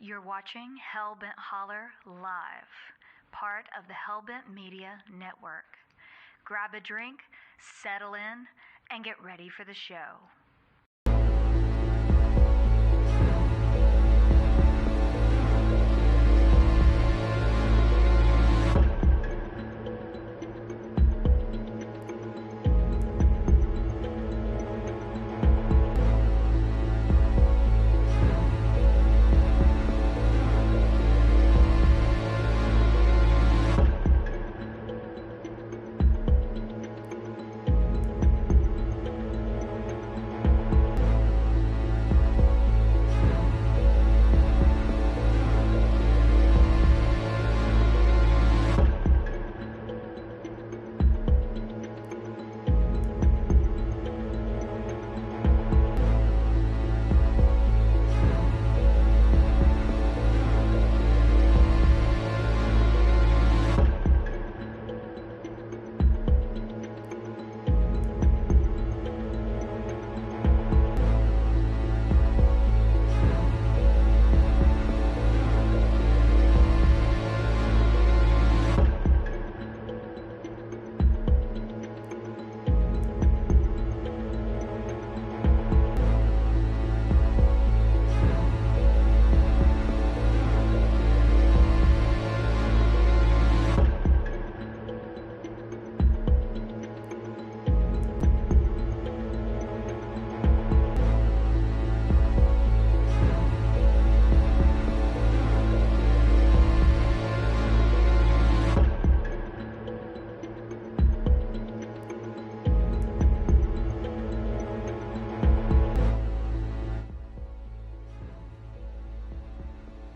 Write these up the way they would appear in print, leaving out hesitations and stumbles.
You're watching Hellbent Holler live, part of the Hellbent Media Network. Grab a drink, settle in, and get ready for the show.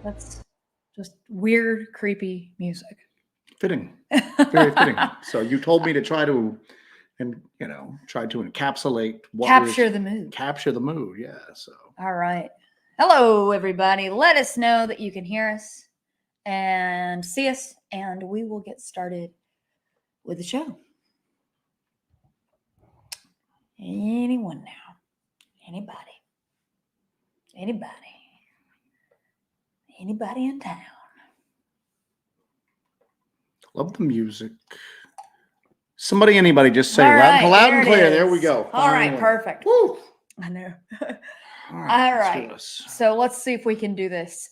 That's just weird, creepy music. Fitting. Very fitting. So you told me to try to encapsulate Capture the mood. Capture the mood, yeah. So all right. Hello, everybody. Let us know that you can hear us and see us, and we will get started with the show. Anyone now? Anybody in town? love the music. Anybody, just say loud and clear. There we go. All right, perfect. Woo. I know. All right. So let's see if we can do this.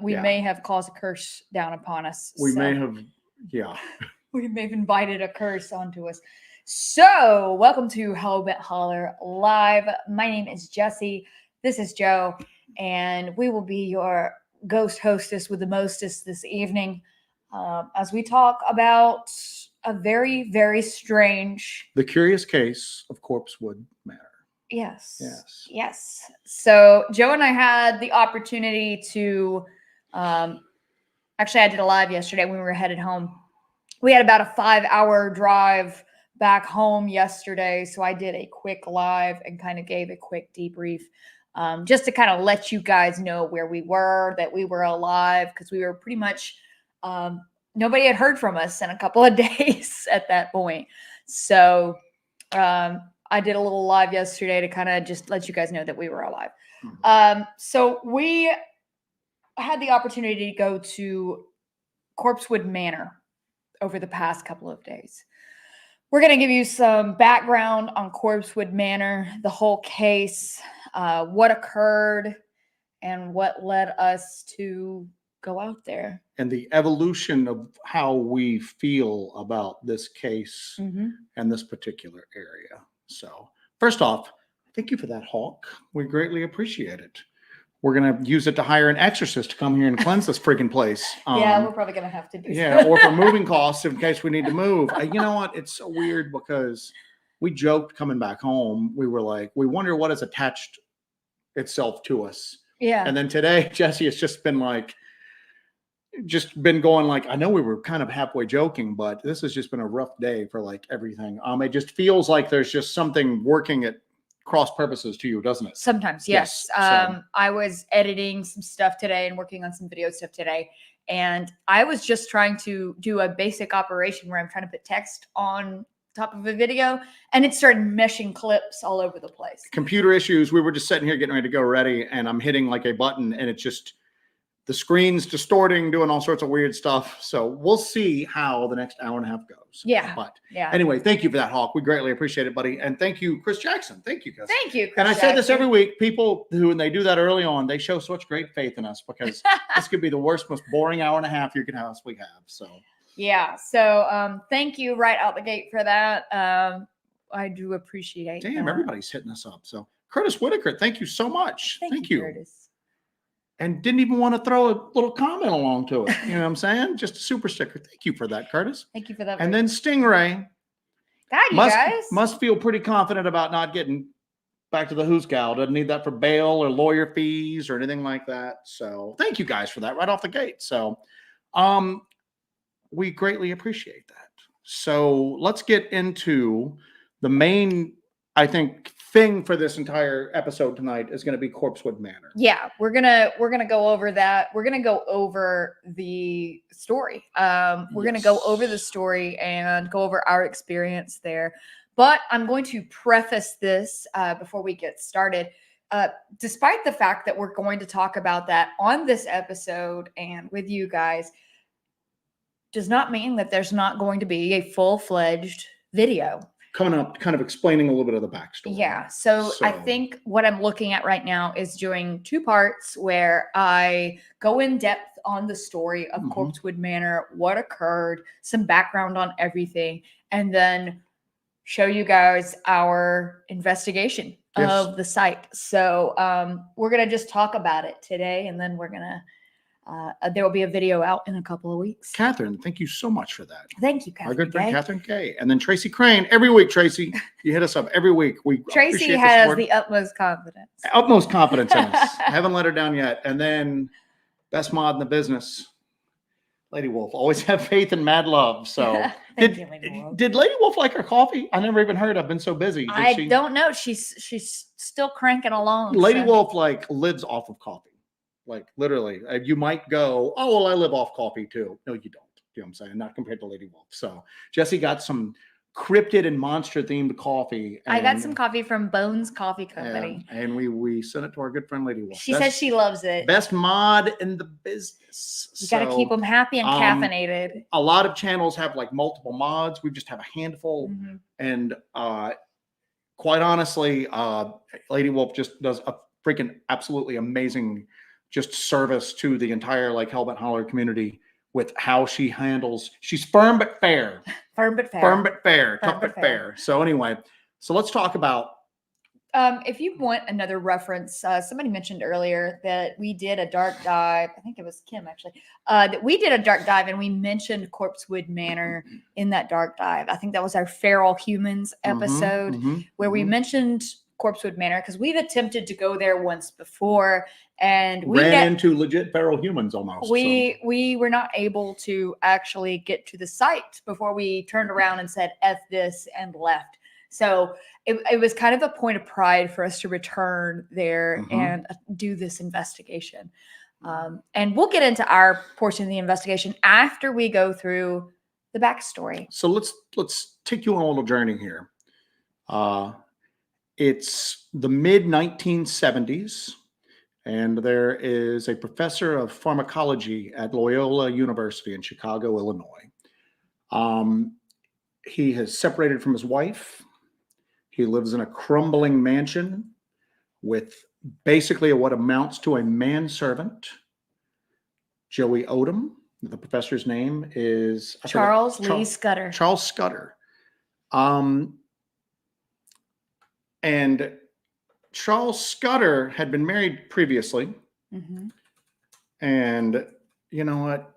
We may have caused a curse down upon us. We may have invited a curse onto us. So welcome to Hellbent Holler Live. My name is Jesse. This is Joe, and we will be your ghost hostess with the mostest this evening as we talk about a very, very strange... The curious case of Corpsewood Manor. Yes. So Joe and I had the opportunity to... actually, I did a live yesterday when we were headed home. We had about a 5-hour drive back home yesterday, so I did a quick live and kind of gave a quick debrief. Just to kind of let you guys know where we were, that we were alive, because we were pretty much, nobody had heard from us in a couple of days at that point. So I did a little live yesterday to kind of just let you guys know that we were alive. So we had the opportunity to go to Corpsewood Manor over the past couple of days. We're going to give you some background on Corpsewood Manor, the whole case, what occurred, and what led us to go out there. And the evolution of how we feel about this case and this particular area. So, first off, thank you for that hawk. We greatly appreciate it. We're going to use it to hire an exorcist to come here and cleanse this freaking place. Yeah, we're probably going to have to do that. Or for moving costs in case we need to move. You know what? It's so weird because we joked coming back home. We were like, we wonder what has attached itself to us. Yeah. And then today, Jesse has just been going like, I know we were kind of halfway joking, but this has just been a rough day for like everything. It just feels like there's just something working at cross purposes to you, doesn't it? Sometimes, yes. I was editing some stuff today and working on some video stuff today, and I was just trying to do a basic operation where I'm trying to put text on top of a video, and it started meshing clips all over the place. Computer issues. We were just sitting here getting ready to go ready, and I'm hitting like a button, and it just the screen's distorting, doing all sorts of weird stuff. So we'll see how the next hour and a half goes. Yeah. But yeah. Anyway, thank you for that, Hawk. We greatly appreciate it, buddy. And thank you, Chris Jackson. Thank you, guys. Thank you, Chris And I say this Jackson. every week. People who, when they do that early on, they show such great faith in us, because this could be the worst, most boring hour and a half you could possibly have. So yeah. So thank you right out the gate for that. I do appreciate it. Damn, everybody's hitting us up. So Curtis Whitaker, thank you so much. Thank you, Curtis. And didn't even want to throw a little comment along to it. You know what I'm saying? Just a super sticker. Thank you for that, Curtis. Thank you for that. And then Stingray God, you guys must feel pretty confident about not getting back to the Who's Gal. Doesn't need that for bail or lawyer fees or anything like that. So thank you guys for that right off the gate. So we greatly appreciate that. So let's get into the main, I think, thing for this entire episode tonight is going to be Corpsewood Manor. Yeah, we're gonna go over that. We're gonna go over the story. We're gonna go over the story and go over our experience there. But I'm going to preface this before we get started. Despite the fact that we're going to talk about that on this episode and with you guys, does not mean that there's not going to be a full-fledged video coming up, kind of explaining a little bit of the backstory. Yeah. So I think what I'm looking at right now is doing 2 parts where I go in depth on the story of Corpsewood Manor, what occurred, some background on everything, and then show you guys our investigation of the site. So we're going to just talk about it today, and then we're going to there will be a video out in a couple of weeks. Catherine, thank you so much for that. Thank you, Catherine. Our good friend Catherine Kay. And then Tracy Crane. Every week, Tracy, you hit us up every week. Tracy has the utmost confidence. Utmost confidence in us. Haven't let her down yet. And then best mod in the business, Lady Wolf. Always have faith and mad love. So did Lady Wolf like her coffee? I never even heard. I've been so busy. I don't know. She's still cranking along. Lady Wolf lives off of coffee. Like literally, you might go, oh, well, I live off coffee too. No, you don't. You know what I'm saying? Not compared to Lady Wolf. So Jesse got some cryptid and monster themed coffee. I got some coffee from Bones Coffee Company. And we sent it to our good friend Lady Wolf. She says she loves it. Best mod in the business. You got to keep them happy and caffeinated. A lot of channels have like multiple mods. We just have a handful. And quite honestly, Lady Wolf just does a freaking absolutely amazing just service to the entire like Hellbent Holler community with how she handles. She's firm but fair. Firm but fair. Firm but fair. Tough but fair. So anyway, so let's talk about. If you want another reference, somebody mentioned earlier that we did a dark dive. I think it was Kim actually. That we did a dark dive and we mentioned Corpsewood Manor in that dark dive. I think that was our Feral Humans episode where we mentioned Corpsewood Manor because we've attempted to go there once before and we ran into legit feral humans almost. We were not able to actually get to the site before we turned around and said F this and left. So it was kind of a point of pride for us to return there and do this investigation. And we'll get into our portion of the investigation after we go through the backstory. So let's take you on a little journey here. It's the mid-1970s, and there is a professor of pharmacology at Loyola University in Chicago, Illinois. He has separated from his wife. He lives in a crumbling mansion with basically what amounts to a manservant, Joey Odom. The professor's name is Charles Lee Scudder. Charles Scudder. And Charles Scudder had been married previously. And you know what?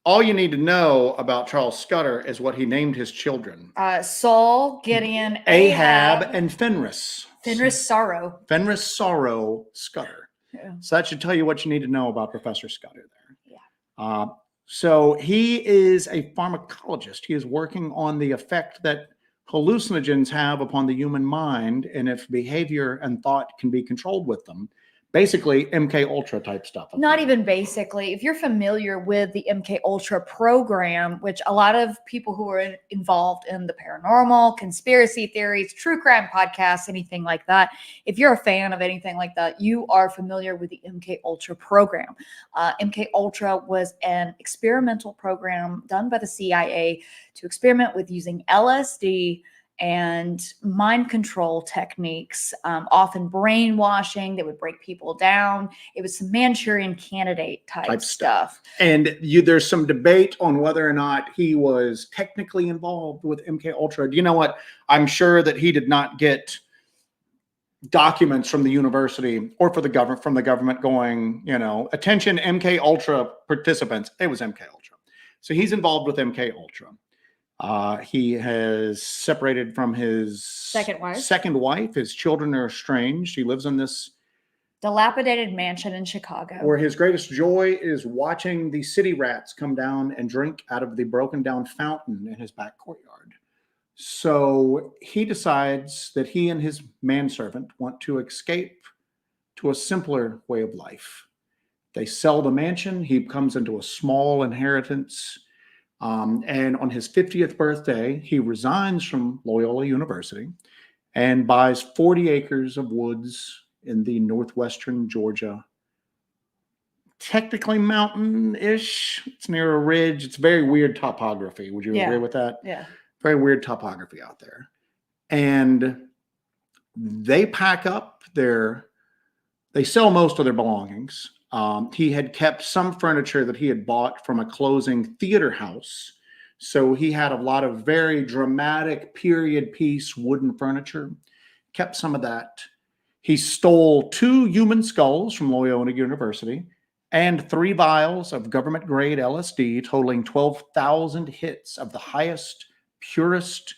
All you need to know about Charles Scudder is what he named his children. Saul, Gideon, Ahab, and Fenris. Fenris Sorrow. Fenris Sorrow Scudder. Yeah. So that should tell you what you need to know about Professor Scudder there. Yeah. So he is a pharmacologist. He is working on the effect that hallucinogens have upon the human mind and if behavior and thought can be controlled with them. basically MK Ultra type stuff. Not even basically. If you're familiar with the MK Ultra program, which a lot of people who are involved in the paranormal, conspiracy theories, true crime podcasts, anything like that, if you're a fan of anything like that, you are familiar with the MK Ultra program. MK Ultra was an experimental program done by the CIA to experiment with using LSD and mind control techniques, often brainwashing. They would break people down. It was some Manchurian Candidate type stuff. And there's some debate on whether or not he was technically involved with MK Ultra. Do you know what? I'm sure that he did not get documents from the university or from the government going, attention MK Ultra participants. It was MK Ultra. So he's involved with MK Ultra. He has separated from his second wife. His children are estranged. He lives in this dilapidated mansion in Chicago, where his greatest joy is watching the city rats come down and drink out of the broken down fountain in his back courtyard. So he decides that he and his manservant want to escape to a simpler way of life. They sell the mansion. He comes into a small inheritance. And on his 50th birthday, he resigns from Loyola University and buys 40 acres of woods in the northwestern Georgia, technically mountain-ish. It's near a ridge. It's very weird topography. Would you agree with that? Yeah. Very weird topography out there. And they pack up they sell most of their belongings. He had kept some furniture that he had bought from a closing theater house. So he had a lot of very dramatic period piece wooden furniture, kept some of that. He stole 2 human skulls from Loyola University and 3 vials of government grade LSD, totaling 12,000 hits of the highest, purest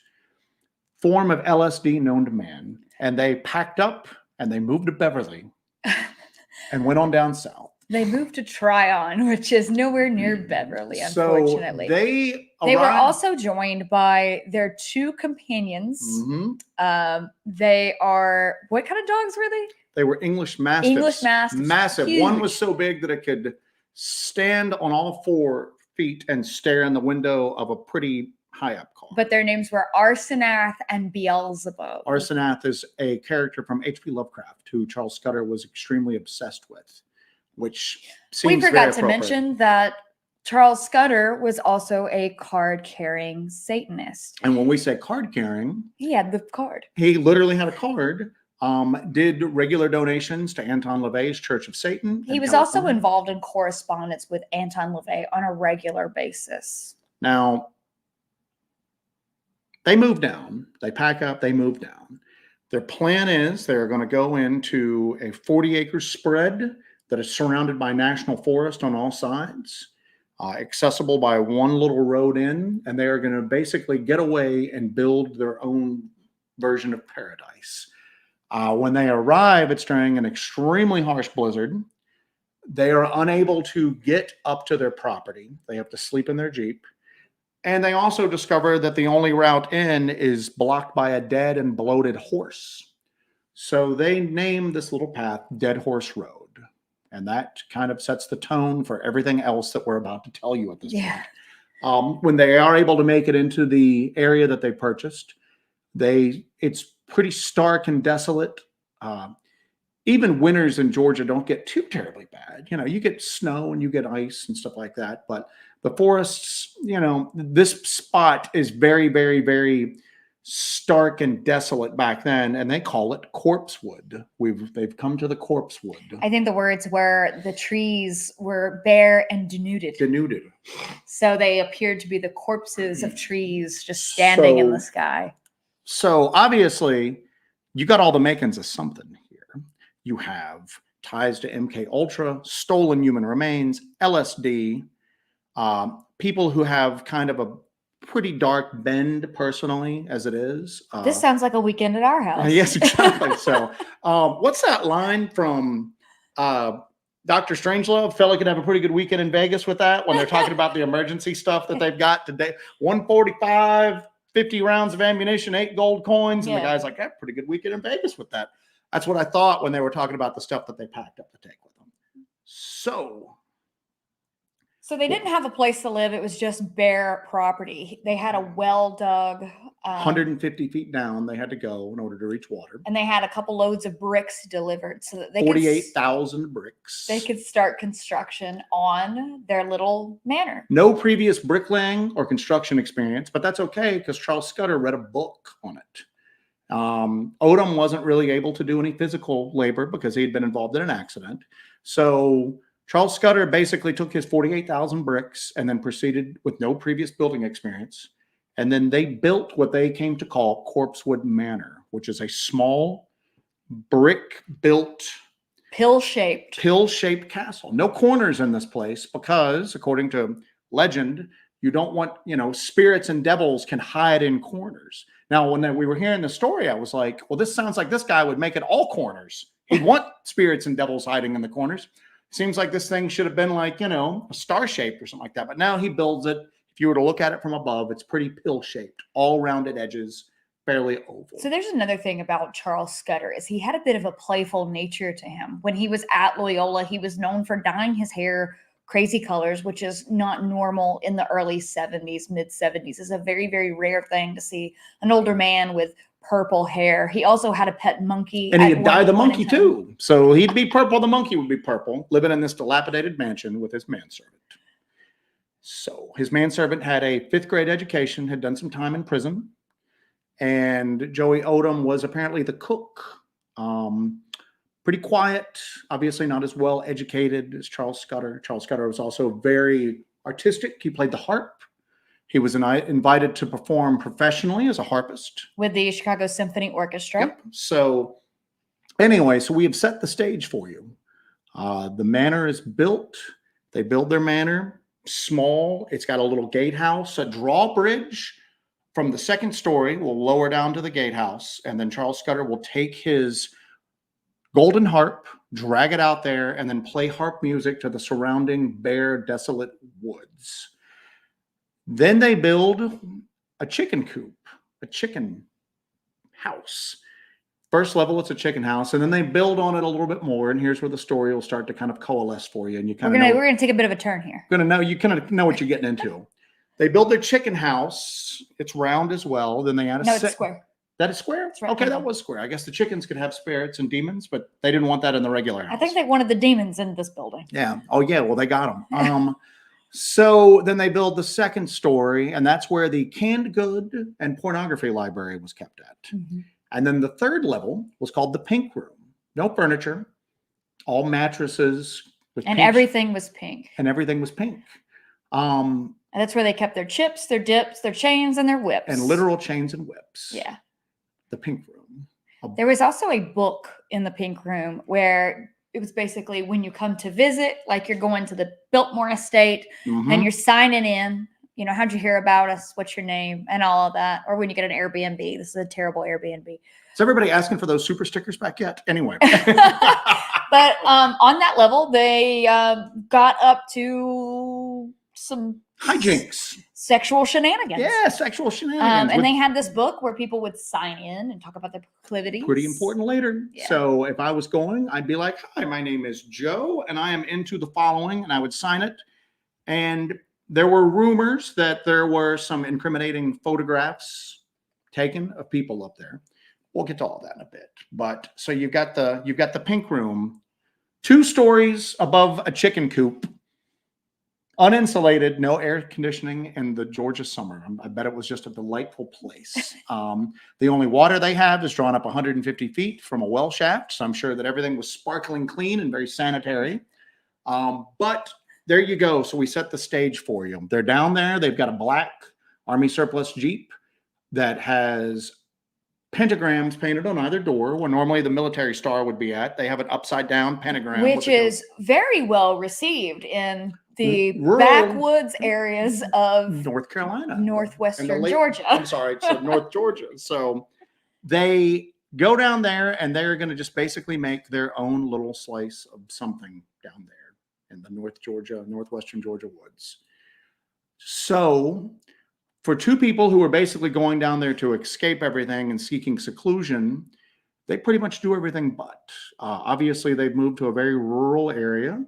form of LSD known to man. And they packed up and they moved to Beverly and went on down south. They moved to Tryon, which is nowhere near Beverly, unfortunately. So they were also joined by their 2 companions. Mm-hmm. They are, what kind of dogs were they? They were English Mastiffs. English Mastiffs. Massive. Huge. One was so big that it could stand on all 4 feet and stare in the window of a pretty high up car. But their names were Arsanath and Beelzebub. Arsanath is a character from H.P. Lovecraft, who Charles Scudder was extremely obsessed with, which seems we forgot to mention that Charles Scudder was also a card-carrying Satanist. And when we say card-carrying, he had the card. He literally had a card. Did regular donations to Anton LaVey's Church of Satan. He was also involved in correspondence with Anton LaVey on a regular basis. Now, they move down. They pack up. They move down. Their plan is they're going to go into a 40-acre spread that is surrounded by national forest on all sides, accessible by one little road in, and they are going to basically get away and build their own version of paradise. When they arrive, it's during an extremely harsh blizzard. They are unable to get up to their property. They have to sleep in their Jeep. And they also discover that the only route in is blocked by a dead and bloated horse. So they name this little path Dead Horse Road. And that kind of sets the tone for everything else that we're about to tell you at this point. When they are able to make it into the area that they purchased, it's pretty stark and desolate. Even winters in Georgia don't get too terribly bad. You get snow and you get ice and stuff like that. But the forests, this spot is very, very, very stark and desolate back then. And they call it Corpsewood. They've come to the Corpsewood. I think the words were the trees were bare and denuded. So they appeared to be the corpses of trees just standing in the sky. So obviously, you got all the makings of something here. You have ties to MK Ultra, stolen human remains, LSD, people who have kind of a pretty dark bend personally, as it is. This sounds like a weekend at our house. Yes, exactly. So, what's that line from Dr. Strangelove? Felt like could have a pretty good weekend in Vegas with that when they're talking about the emergency stuff that they've got today. 145. 50 rounds of ammunition, 8 gold coins. And the guy's like, pretty good weekend in Vegas with that. That's what I thought when they were talking about the stuff that they packed up to take with them. So they didn't have a place to live. It was just bare property. They had a well dug. 150 feet down, they had to go in order to reach water. And they had a couple loads of bricks delivered so that they 48,000 bricks. They could start construction on their little manor. No previous bricklaying or construction experience, but that's okay because Charles Scudder read a book on it. Odom wasn't really able to do any physical labor because he had been involved in an accident. So Charles Scudder basically took his 48,000 bricks and then proceeded with no previous building experience. And then they built what they came to call Corpsewood Manor, which is a small brick-built pill-shaped castle. No corners in this place because, according to legend, you don't want, spirits and devils can hide in corners. Now, when we were hearing the story, I was like, well, this sounds like this guy would make it all corners. He'd want spirits and devils hiding in the corners. Seems like this thing should have been like, a star shaped or something like that. But now he builds it. If you were to look at it from above, it's pretty pill shaped, all rounded edges, fairly oval. So there's another thing about Charles Scudder is he had a bit of a playful nature to him. When he was at Loyola, he was known for dyeing his hair crazy colors, which is not normal in the early 70s, mid 70s. It's a very, very rare thing to see an older man with purple hair. He also had a pet monkey. And he'd dye the monkey too. So he'd be purple. The monkey would be purple, living in this dilapidated mansion with his manservant. So his manservant had a 5th grade education, had done some time in prison. And Joey Odom was apparently the cook. Pretty quiet, obviously not as well educated as Charles Scudder. Charles Scudder was also very artistic. He played the harp. He was invited to perform professionally as a harpist. With the Chicago Symphony Orchestra. Yep. So anyway, so we have set the stage for you. The manor is built. They build their manor small. It's got a little gatehouse, a drawbridge from the 2nd story will lower down to the gatehouse. And then Charles Scudder will take his golden harp, drag it out there, and then play harp music to the surrounding bare, desolate woods. Then they build a chicken coop, a chicken house. First level, it's a chicken house, and then they build on it a little bit more. And here's where the story will start to kind of coalesce for you. And you we're gonna take a bit of a turn here. You kind of know what you're getting into. They build their chicken house. It's round as well. Then they add it's square. That is square? Okay, that was square. I guess the chickens could have spirits and demons, but they didn't want that in the regular house. I think they wanted the demons in this building. Yeah. Oh, yeah. Well, they got them. So then they build the 2nd story, and that's where the canned good and pornography library was kept at. Mm-hmm. And then the 3rd level was called the pink room. No furniture, all mattresses. And everything was pink. And everything was pink. And that's where they kept their chips, their dips, their chains, and their whips. And literal chains and whips. Yeah. The pink room. There was also a book in the pink room where it was basically when you come to visit, like you're going to the Biltmore estate and you're signing in, how'd you hear about us? What's your name? And all of that. Or when you get an Airbnb, this is a terrible Airbnb. Is everybody asking for those super stickers back yet? Anyway. But on that level, they got up to some hijinks, sexual shenanigans. Yeah, sexual shenanigans. And they had this book where people would sign in and talk about their proclivities. Pretty important later. Yeah. So if I was going, I'd be like, hi, my name is Joe, and I am into the following, and I would sign it. And there were rumors that there were some incriminating photographs taken of people up there. We'll get to all that in a bit. But so you've got the pink room, 2 stories above a chicken coop. Uninsulated, no air conditioning in the Georgia summer. I bet it was just a delightful place. The only water they have is drawn up 150 feet from a well shaft. So I'm sure that everything was sparkling clean and very sanitary. But there you go. So we set the stage for you. They're down there. They've got a black Army surplus Jeep that has pentagrams painted on either door where normally the military star would be at. They have an upside down pentagram. Which is very well received in the backwoods areas of North Carolina, northwestern Georgia. I'm sorry, so North Georgia. So they go down there and they're going to just basically make their own little slice of something down there in the northwestern Georgia woods. So for 2 people who are basically going down there to escape everything and seeking seclusion, they pretty much do everything but. Obviously, they've moved to a very rural area,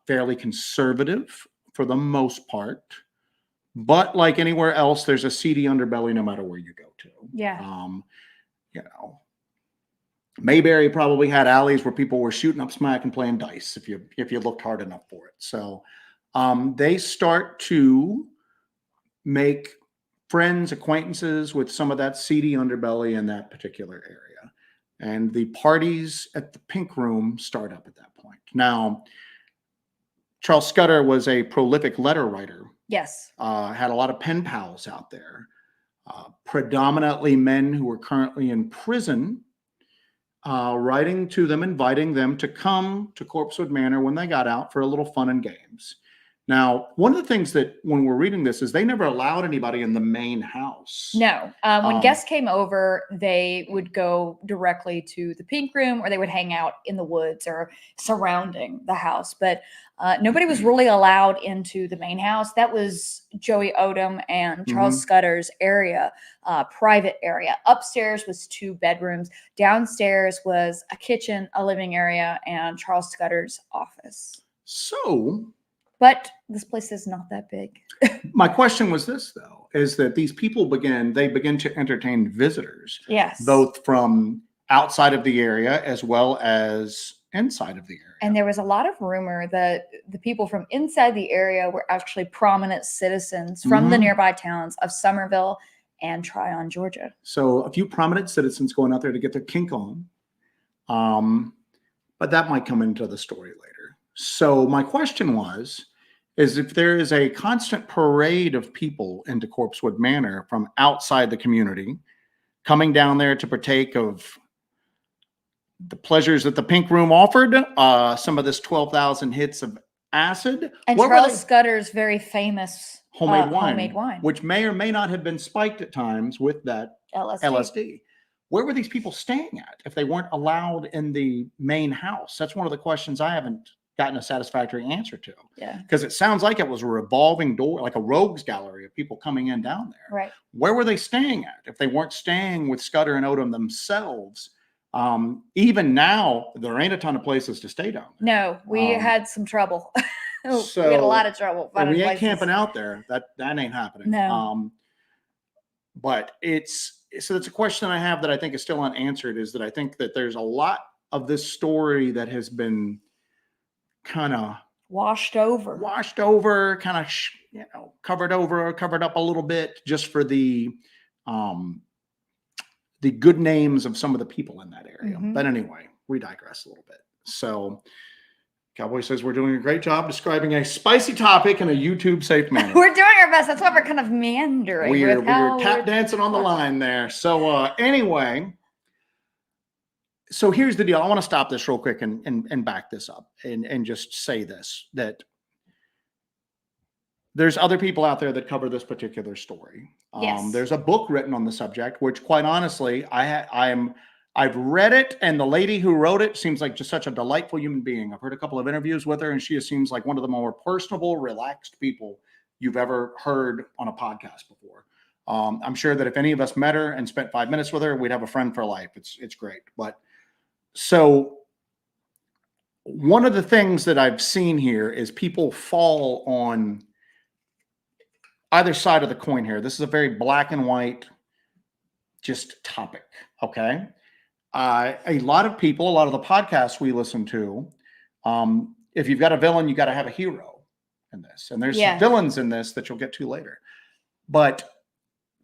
fairly conservative for the most part. But like anywhere else, there's a seedy underbelly no matter where you go to. Yeah. You know, Mayberry probably had alleys where people were shooting up smack and playing dice if you looked hard enough for it. So they start to make friends, acquaintances with some of that seedy underbelly in that particular area. And the parties at the Pink Room start up at that point. Now, Charles Scudder was a prolific letter writer. Yes. Had a lot of pen pals out there, predominantly men who were currently in prison, writing to them, inviting them to come to Corpsewood Manor when they got out for a little fun and games. Now, one of the things that when we're reading this is they never allowed anybody in the main house. No. When guests came over, they would go directly to the Pink Room, or they would hang out in the woods or surrounding the house. But nobody was really allowed into the main house. That was Joey Odom and Charles Scudder's area, private area. Upstairs was 2 bedrooms. Downstairs was a kitchen, a living area, and Charles Scudder's office. But this place is not that big. My question was this, though, is that these people begin to entertain visitors. Yes. Both from outside of the area as well as inside of the area. And there was a lot of rumor that the people from inside the area were actually prominent citizens from the nearby towns of Somerville and Tryon, Georgia. So a few prominent citizens going out there to get their kink on. But that might come into the story later. So my question is if there is a constant parade of people into Corpsewood Manor from outside the community coming down there to partake of the pleasures that the Pink Room offered, some of this 12,000 hits of acid. And Charles Scudder's very famous homemade wine, which may or may not have been spiked at times with that LSD. Where were these people staying at if they weren't allowed in the main house? That's one of the questions I haven't gotten a satisfactory answer to. Yeah. Because it sounds like it was a revolving door, like a rogues gallery of people coming in down there. Right. Where were they staying at if they weren't staying with Scudder and Odom themselves? Even now, there ain't a ton of places to stay down there. No, we had some trouble. So, we had a lot of trouble. And we ain't camping out there. That ain't happening. No. But it's a question I have that I think is still unanswered, is that I think that there's a lot of this story that has been kind of washed over, kind of covered up a little bit just for the good names of some of the people in that area. But anyway, we digress a little bit. So Cowboy says we're doing a great job describing a spicy topic in a YouTube safe manner. We're doing our best. That's why we're kind of meandering. We're tap dancing on the line there. So anyway, so here's the deal. I want to stop this real quick and back this up and just say this, that there's other people out there that cover this particular story. Yes. There's a book written on the subject, which quite honestly, I've read it, and the lady who wrote it seems like just such a delightful human being. I've heard a couple of interviews with her, and she seems like one of the more personable, relaxed people you've ever heard on a podcast before. I'm sure that if any of us met her and spent 5 minutes with her, we'd have a friend for life. It's great. But so one of the things that I've seen here is people fall on either side of the coin here. This is a very black and white just topic. Okay. A lot of people, a lot of the podcasts we listen to, if you've got a villain, you got to have a hero in this. And there's villains in this that you'll get to later. But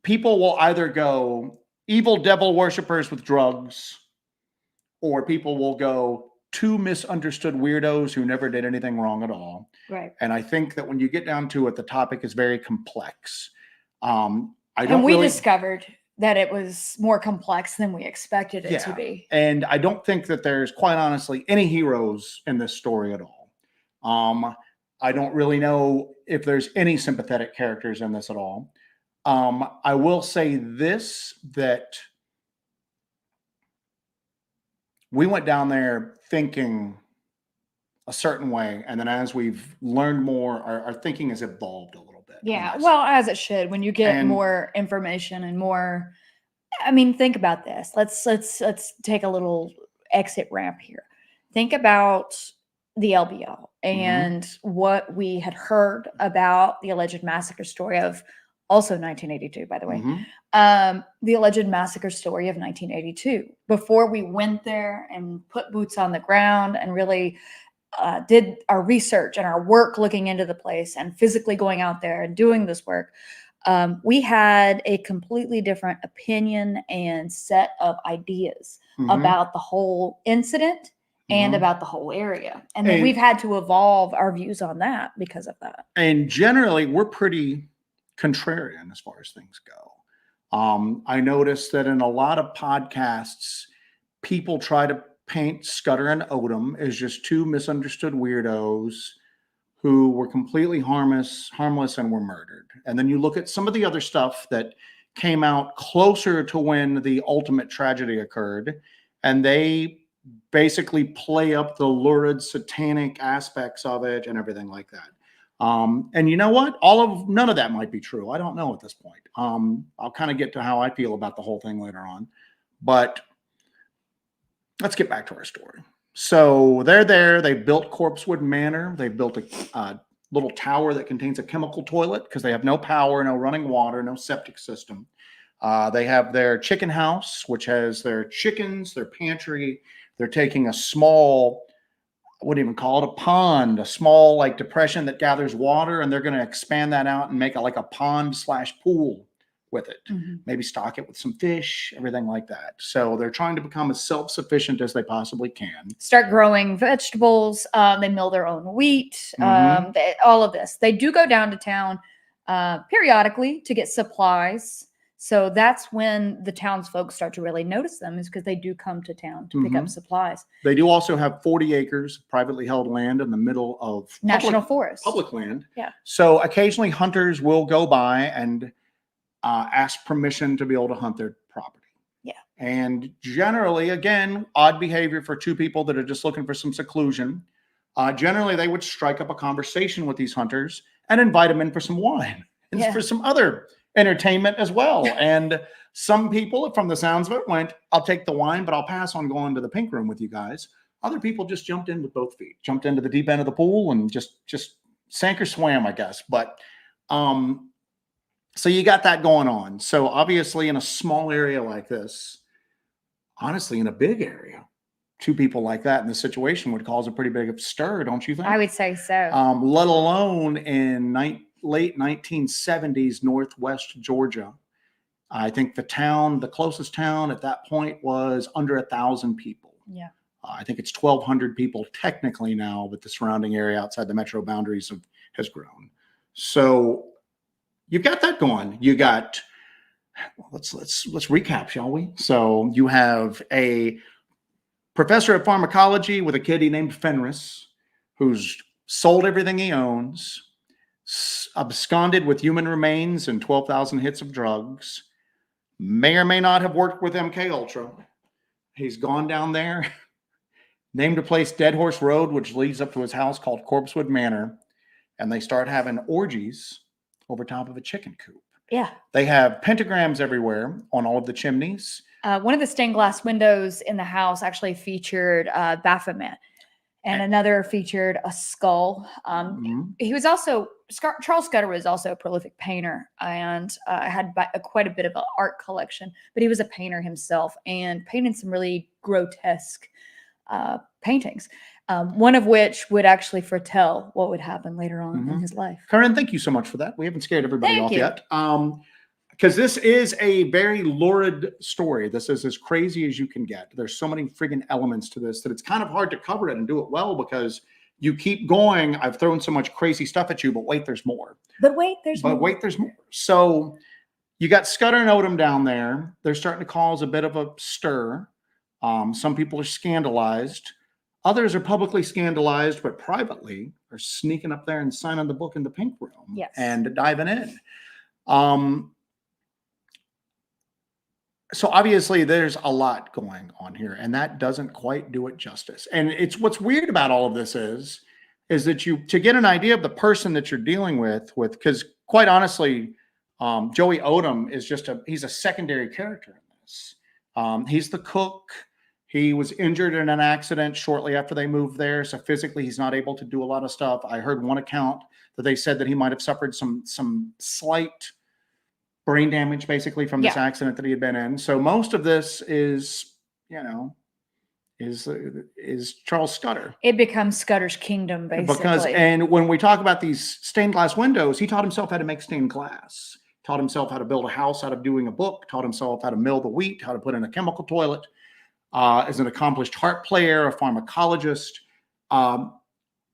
people will either go evil devil worshippers with drugs, or people will go 2 misunderstood weirdos who never did anything wrong at all. Right. And I think that when you get down to it, the topic is very complex. We discovered that it was more complex than we expected it to be. And I don't think that there's, quite honestly, any heroes in this story at all. I don't really know if there's any sympathetic characters in this at all. I will say this, that we went down there thinking a certain way, and then as we've learned more, our thinking has evolved a little bit. Yeah, well, as it should. When you get more information and more I mean, think about this. Let's take a little exit ramp here. Think about the LBO and what we had heard about the alleged massacre story of also 1982, by the way. The alleged massacre story of 1982. Before we went there and put boots on the ground and really did our research and our work looking into the place and physically going out there and doing this work, we had a completely different opinion and set of ideas about the whole incident and about the whole area. And then we've had to evolve our views on that because of that. And generally, we're pretty contrarian as far as things go. I noticed that in a lot of podcasts, people try to paint Scudder and Odom as just two misunderstood weirdos who were completely harmless and were murdered. And then you look at some of the other stuff that came out closer to when the ultimate tragedy occurred, and they basically play up the lurid satanic aspects of it and everything like that. And you know what? None of that might be true. I don't know at this point. I'll kind of get to how I feel about the whole thing later on, but let's get back to our story. So they're there. They built Corpsewood Manor. They built a little tower that contains a chemical toilet because they have no power, no running water, no septic system. They have their chicken house, which has their chickens, their pantry. They're taking a small, I wouldn't even call it a pond, a small like depression that gathers water, and they're going to expand that out and make it like a pond/pool with it. Maybe stock it with some fish, everything like that. So they're trying to become as self-sufficient as they possibly can. Start growing vegetables. They mill their own wheat. All of this. They do go down to town periodically to get supplies. So that's when the townsfolk start to really notice them, is because they do come to town to pick up supplies. They do also have 40 acres of privately held land in the middle of national forest, public land. Yeah. So occasionally hunters will go by and ask permission to be able to hunt their property. Yeah. And generally, again, odd behavior for two people that are just looking for some seclusion. Generally, they would strike up a conversation with these hunters and invite them in for some wine and for some other entertainment as well. And some people, from the sounds of it, went, I'll take the wine, but I'll pass on going to the pink room with you guys. Other people just jumped in with both feet, jumped into the deep end of the pool and just sank or swam, I guess. But so you got that going on. So obviously in a small area like this, honestly, in a big area, two people like that in this situation would cause a pretty big stir, don't you think? I would say so. Let alone in late 1970s, Northwest Georgia. I think the closest town at that point was under 1,000 people. Yeah. I think it's 1,200 people technically now, but the surrounding area outside the metro boundaries has grown. So you've got that going. You got, let's recap, shall we? So you have a professor of pharmacology with a kid he named Fenris, who's sold everything he owns, absconded with human remains and 12,000 hits of drugs, may or may not have worked with MK Ultra. He's gone down there, named a place Dead Horse Road, which leads up to his house called Corpsewood Manor, and they start having orgies over top of a chicken coop. Yeah. They have pentagrams everywhere on all of the chimneys. One of the stained glass windows in the house actually featured Baphomet, and another featured a skull. He was also, Charles Scudder was also a prolific painter and had quite a bit of an art collection, but he was a painter himself and painted some really grotesque paintings, one of which would actually foretell what would happen later on in his life. Karen, thank you so much for that. We haven't scared everybody off yet. Because this is a very lurid story. This is as crazy as you can get. There's so many friggin' elements to this that it's kind of hard to cover it and do it well, because you keep going. I've thrown so much crazy stuff at you, but wait, there's more. But wait, there's more. So you got Scudder and Odom down there. They're starting to cause a bit of a stir. Some people are scandalized. Others are publicly scandalized, but privately are sneaking up there and signing the book in the pink room and diving in. So obviously there's a lot going on here, and that doesn't quite do it justice. And it's what's weird about all of this is that to get an idea of the person that you're dealing with, because quite honestly, Joey Odom is he's a secondary character in this. He's the cook. He was injured in an accident shortly after they moved there. So physically, he's not able to do a lot of stuff. I heard one account that they said that he might have suffered some slight brain damage, basically, from this accident that he had been in. So most of this is, is Charles Scudder. It becomes Scudder's kingdom, basically. And when we talk about these stained glass windows, he taught himself how to make stained glass, taught himself how to build a house out of doing a book, taught himself how to mill the wheat, how to put in a chemical toilet. As an accomplished harp player, a pharmacologist.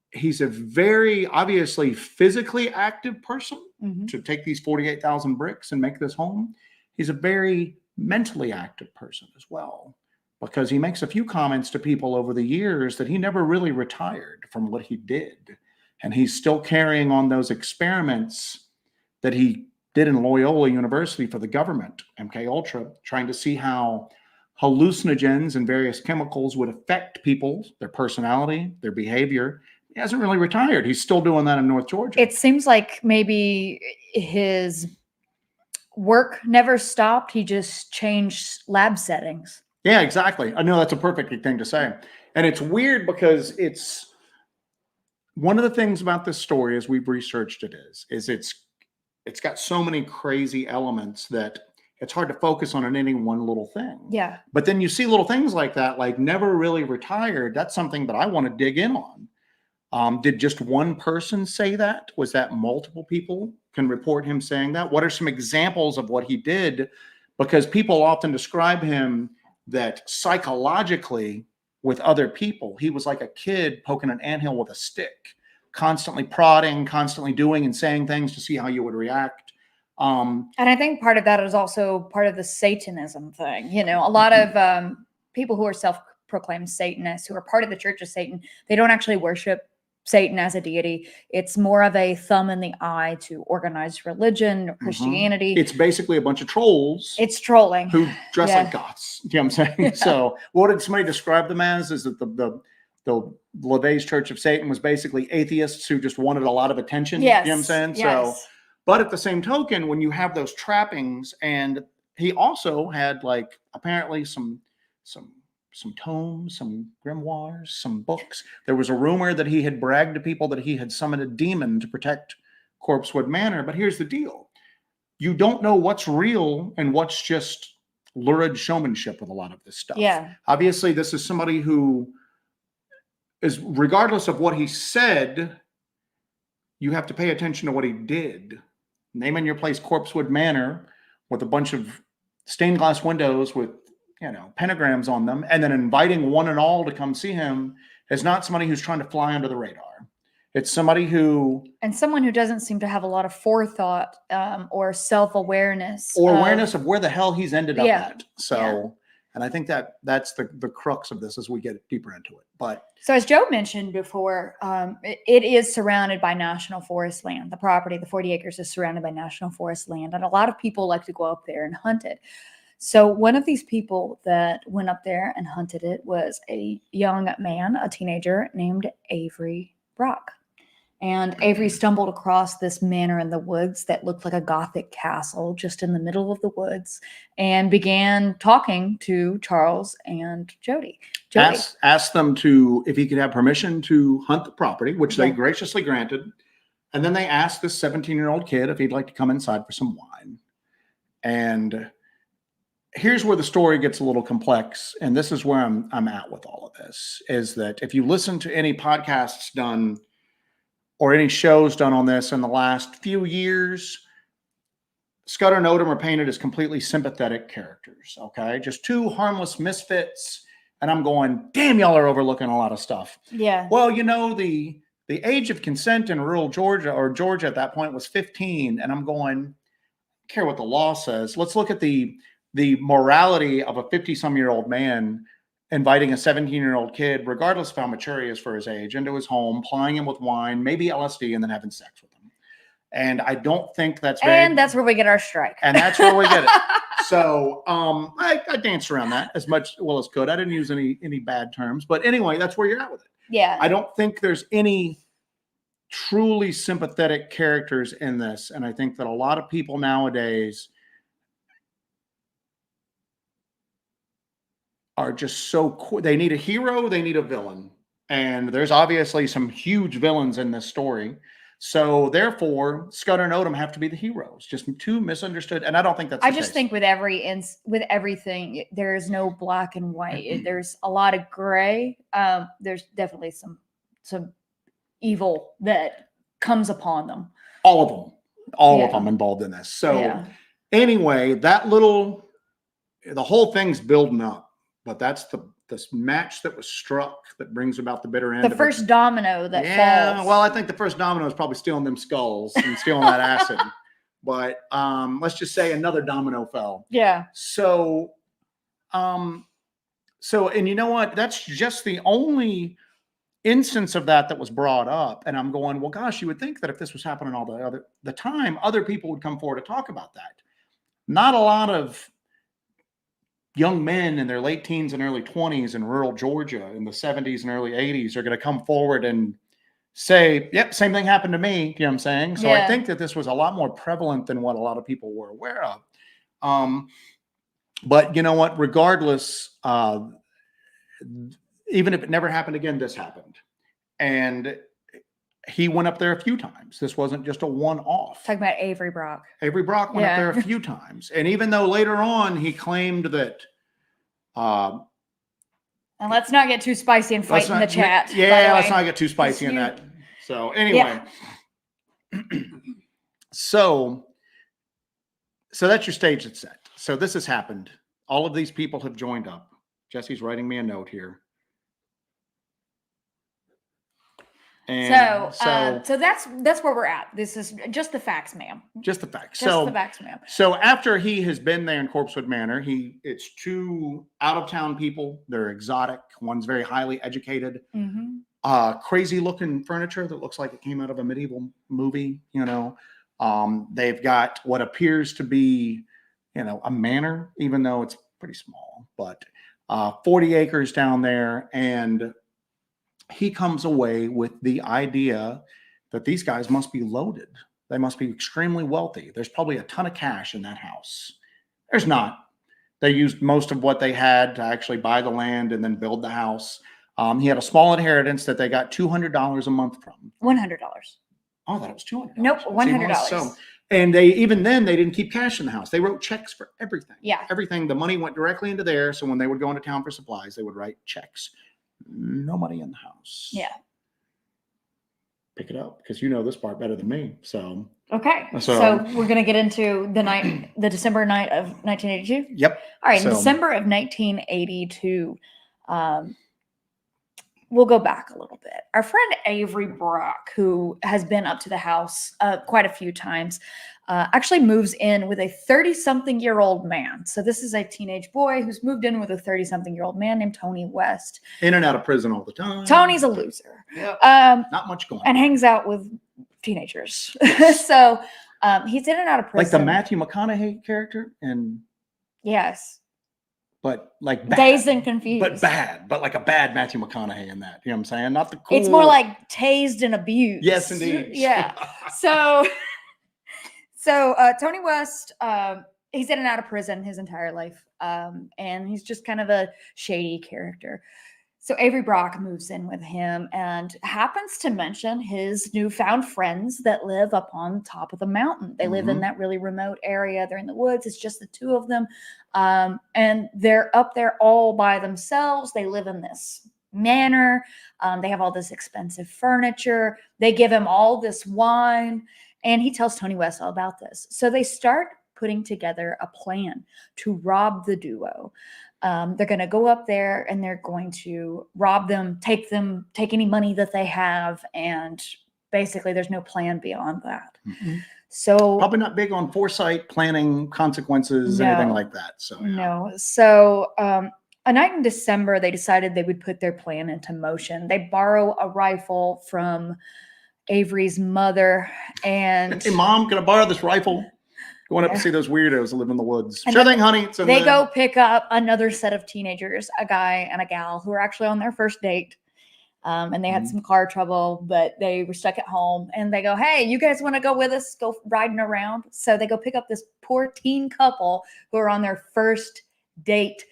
He's a very obviously physically active person to take these 48,000 bricks and make this home. He's a very mentally active person as well, because he makes a few comments to people over the years that he never really retired from what he did. And he's still carrying on those experiments that he did in Loyola University for the government, MK Ultra, trying to see how hallucinogens and various chemicals would affect people, their personality, their behavior. He hasn't really retired. He's still doing that in North Georgia. It seems like maybe his work never stopped. He just changed lab settings. Yeah, exactly. I know that's a perfect thing to say. And it's weird because it's one of the things about this story, as we've researched it, is it's got so many crazy elements that it's hard to focus on any one little thing. Yeah. But then you see little things like that, like never really retired. That's something that I want to dig in on. Did just one person say that? Was that multiple people can report him saying that? What are some examples of what he did? Because people often describe him that psychologically with other people, he was like a kid poking an anthill with a stick, constantly prodding, constantly doing and saying things to see how you would react. And I think part of that is also part of the Satanism thing. A lot of people who are self-proclaimed Satanists, who are part of the Church of Satan, they don't actually worship Satan as a deity. It's more of a thumb in the eye to organized religion, Christianity. It's basically a bunch of trolls. It's trolling. Who dress like goths. You know what I'm saying? Yeah. So what did somebody describe them as? Is that the LaVey's Church of Satan was basically atheists who just wanted a lot of attention. Yes. You know what I'm saying? Yes. So, but at the same token, when you have those trappings, and he also had like apparently some tomes, some grimoires, some books. There was a rumor that he had bragged to people that he had summoned a demon to protect Corpsewood Manor. But here's the deal. You don't know what's real and what's just lurid showmanship with a lot of this stuff. Yeah. Obviously, this is somebody who is, regardless of what he said, you have to pay attention to what he did. Naming your place Corpsewood Manor with a bunch of stained glass windows with pentagrams on them, and then inviting one and all to come see him is not somebody who's trying to fly under the radar. It's somebody someone who doesn't seem to have a lot of forethought or self-awareness or awareness of where the hell he's ended up at. So, and I think that's the crux of this as we get deeper into it. But so, as Joe mentioned before, it is surrounded by national forest land. The property, the 40 acres, is surrounded by national forest land, and a lot of people like to go up there and hunt it. So one of these people that went up there and hunted it was a young man, a teenager named Avery Brock. And Avery stumbled across this manor in the woods that looked like a Gothic castle just in the middle of the woods, and began talking to Charles and Jody. Asked them if he could have permission to hunt the property, which they graciously granted. And then they asked this 17-year-old kid if he'd like to come inside for some wine. And here's where the story gets a little complex, and this is where I'm at with all of this, is that if you listen to any podcasts done or any shows done on this in the last few years, Scudder and Odom are painted as completely sympathetic characters, okay? Just two harmless misfits, and I'm going, damn, y'all are overlooking a lot of stuff. Yeah. Well, the age of consent in rural Georgia, or Georgia at that point, was 15, and I'm going, I don't care what the law says. Let's look at the morality of a 50-some-year-old man inviting a 17-year-old kid, regardless of how mature he is for his age, into his home, plying him with wine, maybe LSD, and then having sex with him. And I don't think that's very... And that's where we get our strike. And that's where we get it. So I danced around that as well as could. I didn't use any bad terms. But anyway, that's where you're at with it. Yeah. I don't think there's any truly sympathetic characters in this. And I think that a lot of people nowadays are just so they need a hero, they need a villain. And there's obviously some huge villains in this story. So therefore, Scudder and Odom have to be the heroes. Just two misunderstood. And I don't think that's I just think with everything, there is no black and white. There's a lot of gray. There's definitely some evil that comes upon them. All of them involved in this. So anyway, the whole thing's building up. But that's this match that was struck that brings about the bitter end. The first domino that falls. Well, I think the first domino is probably stealing them skulls and stealing that acid. But let's just say another domino fell. Yeah. So, and you know what? That's just the only instance of that was brought up. And I'm going, well, gosh, you would think that if this was happening all the time, other people would come forward to talk about that. Not a lot of young men in their late teens and early 20s in rural Georgia in the 70s and early 80s are going to come forward and say, yep, same thing happened to me. You know what I'm saying? So I think that this was a lot more prevalent than what a lot of people were aware of. But you know what? Regardless, even if it never happened again, this happened. And he went up there a few times. This wasn't just a one-off. Talking about Avery Brock. Avery Brock went up there a few times. And even though later on he claimed that... and let's not get too spicy and fight in the chat. Yeah, let's not get too spicy in that. So anyway. So that's your stage that's set. So this has happened. All of these people have joined up. Jesse's writing me a note here. And so that's where we're at. This is just the facts, ma'am. Just the facts. Just the facts, ma'am. So after he has been there in Corpsewood Manor, it's two out-of-town people. They're exotic. One's very highly educated. Crazy looking furniture that looks like it came out of a medieval movie. You know, they've got what appears to be, a manor, even though it's pretty small. But 40 acres down there, and he comes away with the idea that these guys must be loaded. They must be extremely wealthy. There's probably a ton of cash in that house. There's not. They used most of what they had to actually buy the land and then build the house. He had a small inheritance that they got $200 a month from. $100. Oh, that was $200. Nope, $100. So, and they didn't keep cash in the house. They wrote checks for everything. Yeah. Everything. The money went directly into there. So when they would go into town for supplies, they would write checks. No money in the house. Yeah. Pick it up because you know this part better than me. So okay. So we're gonna get into the December night of 1982. Yep. All right. In December of 1982, we'll go back a little bit. Our friend Avery Brock, who has been up to the house quite a few times, actually moves in with a 30-something-year-old man. So this is a teenage boy who's moved in with a 30-something-year-old man named Tony West. In and out of prison all the time. Tony's a loser. Yeah. Not much going on. And hangs out with teenagers. So he's in and out of prison. Like the Matthew McConaughey character? Yes. But like bad. Dazed and confused. But bad. But like a bad Matthew McConaughey in that. You know what I'm saying? Not the cool. It's more like tased and abused. Yes, indeed. Yeah. So Tony West, he's in and out of prison his entire life. And he's just kind of a shady character. So Avery Brock moves in with him and happens to mention his newfound friends that live up on top of the mountain. They live in that really remote area. They're in the woods. It's just the two of them. And they're up there all by themselves. They live in this manor. They have all this expensive furniture. They give him all this wine. And he tells Tony West all about this. So they start putting together a plan to rob the duo. They're going to go up there and they're going to rob them, take any money that they have. And basically there's no plan beyond that. So probably not big on foresight, planning, consequences, anything like that. So no. So a night in December, they decided they would put their plan into motion. They borrow a rifle from Avery's mother and hey, Mom, can I borrow this rifle? Going up to see those weirdos that live in the woods. Sure thing, honey. They go pick up another set of teenagers, a guy and a gal, who are actually on their first date. And they had some car trouble, but they were stuck at home. And they go, hey, you guys want to go with us? Go riding around. So they go pick up this poor teen couple who are on their first date.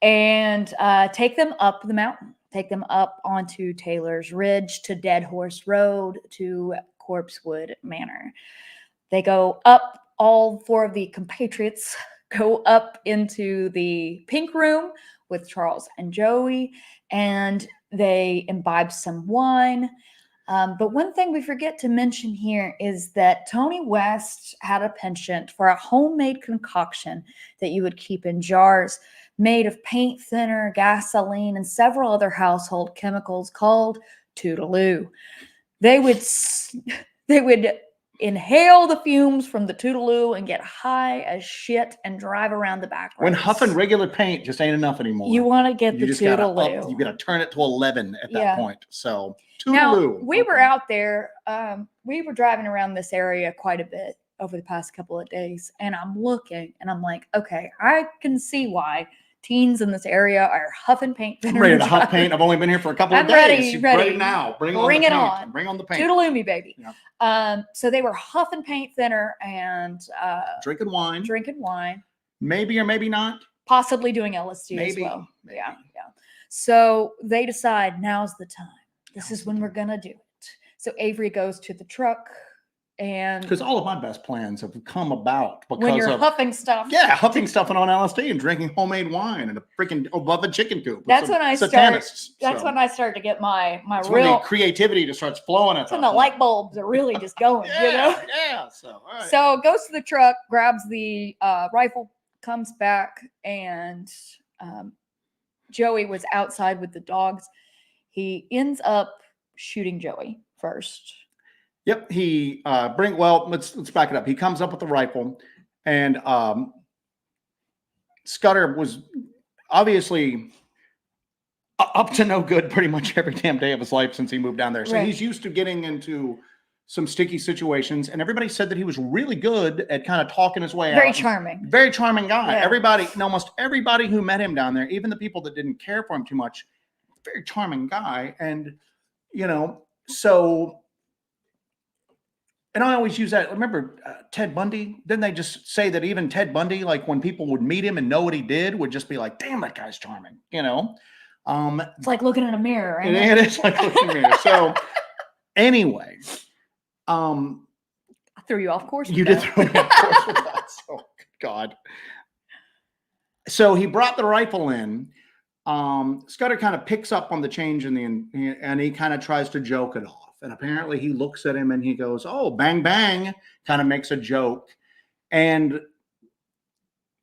and take them up the mountain, take them up onto Taylor's Ridge to Dead Horse Road to Corpsewood Manor. They go up, all 4 of the compatriots go up into the pink room with Charles and Joey, and they imbibe some wine. But one thing we forget to mention here is that Tony West had a penchant for a homemade concoction that you would keep in jars made of paint thinner, gasoline, and several other household chemicals called Toodaloo. They would inhale the fumes from the Toodaloo and get high as shit and drive around the back roads. When huffing regular paint just ain't enough anymore. You want to get the Toodaloo. You got to turn it to 11 at that point. So Toodaloo. Now, we were out there. We were driving around this area quite a bit over the past couple of days, and I'm looking, and I'm like, okay, I can see why teens in this area are huffing paint. I'm ready to huff paint. I've only been here for a couple of days. Ready now. Bring it on. Bring on the paint. Toodaloo me, baby. Yeah. So they were huffing paint thinner and drinking wine. Maybe or maybe not. Possibly doing LSD as well. Maybe. Yeah. So they decide now's the time. This is when we're gonna do it. So Avery goes to the truck. And because all of my best plans have come about because when you're huffing stuff. Yeah, huffing stuff and on LSD and drinking homemade wine and a freaking above a chicken coop. That's when I start. That's when I start to get my real creativity just starts flowing. That's when the light bulbs are really just going. Yeah. So all right. So goes to the truck, grabs the rifle, comes back, and Joey was outside with the dogs. He ends up shooting Joey first. Yep, let's back it up. He comes up with the rifle, and Scudder was obviously up to no good pretty much every damn day of his life since he moved down there. So he's used to getting into some sticky situations, and everybody said that he was really good at kind of talking his way out. Very charming guy. Yeah. Almost everybody who met him down there, even the people that didn't care for him too much, very charming guy. And, so... And I always use that. Remember Ted Bundy? Didn't they just say that even Ted Bundy, like when people would meet him and know what he did, would just be like, damn, that guy's charming, It's like looking in a mirror. Right? It is like looking in a mirror. So anyway. I threw you off course. You did throw me off course with that. So, God. So he brought the rifle in. Scudder kind of picks up on the change and he kind of tries to joke it off. And apparently he looks at him and he goes, oh, bang, bang, kind of makes a joke. And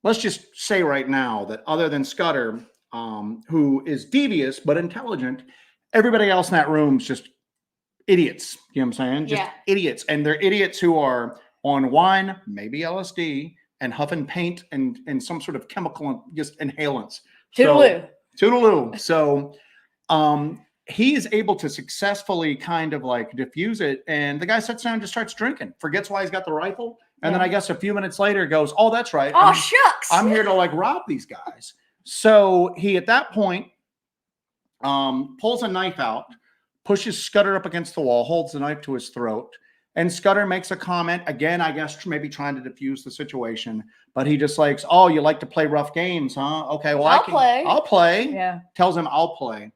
let's just say right now that other than Scudder, who is devious but intelligent, everybody else in that room's just idiots. You know what I'm saying? Just idiots. And they're idiots who are on wine, maybe LSD, and huffing paint and some sort of chemical, just inhalants. Toodaloo. So, he is able to successfully kind of like diffuse it. And the guy sits down and just starts drinking, forgets why he's got the rifle. And then I guess a few minutes later goes, oh, that's right. Oh, shucks. I'm here to like rob these guys. So he, at that point, pulls a knife out, pushes Scudder up against the wall, holds the knife to his throat. And Scudder makes a comment, again, I guess maybe trying to diffuse the situation. But he just likes, oh, you like to play rough games, huh? Okay, well, I'll play. Yeah. Tells him I'll play.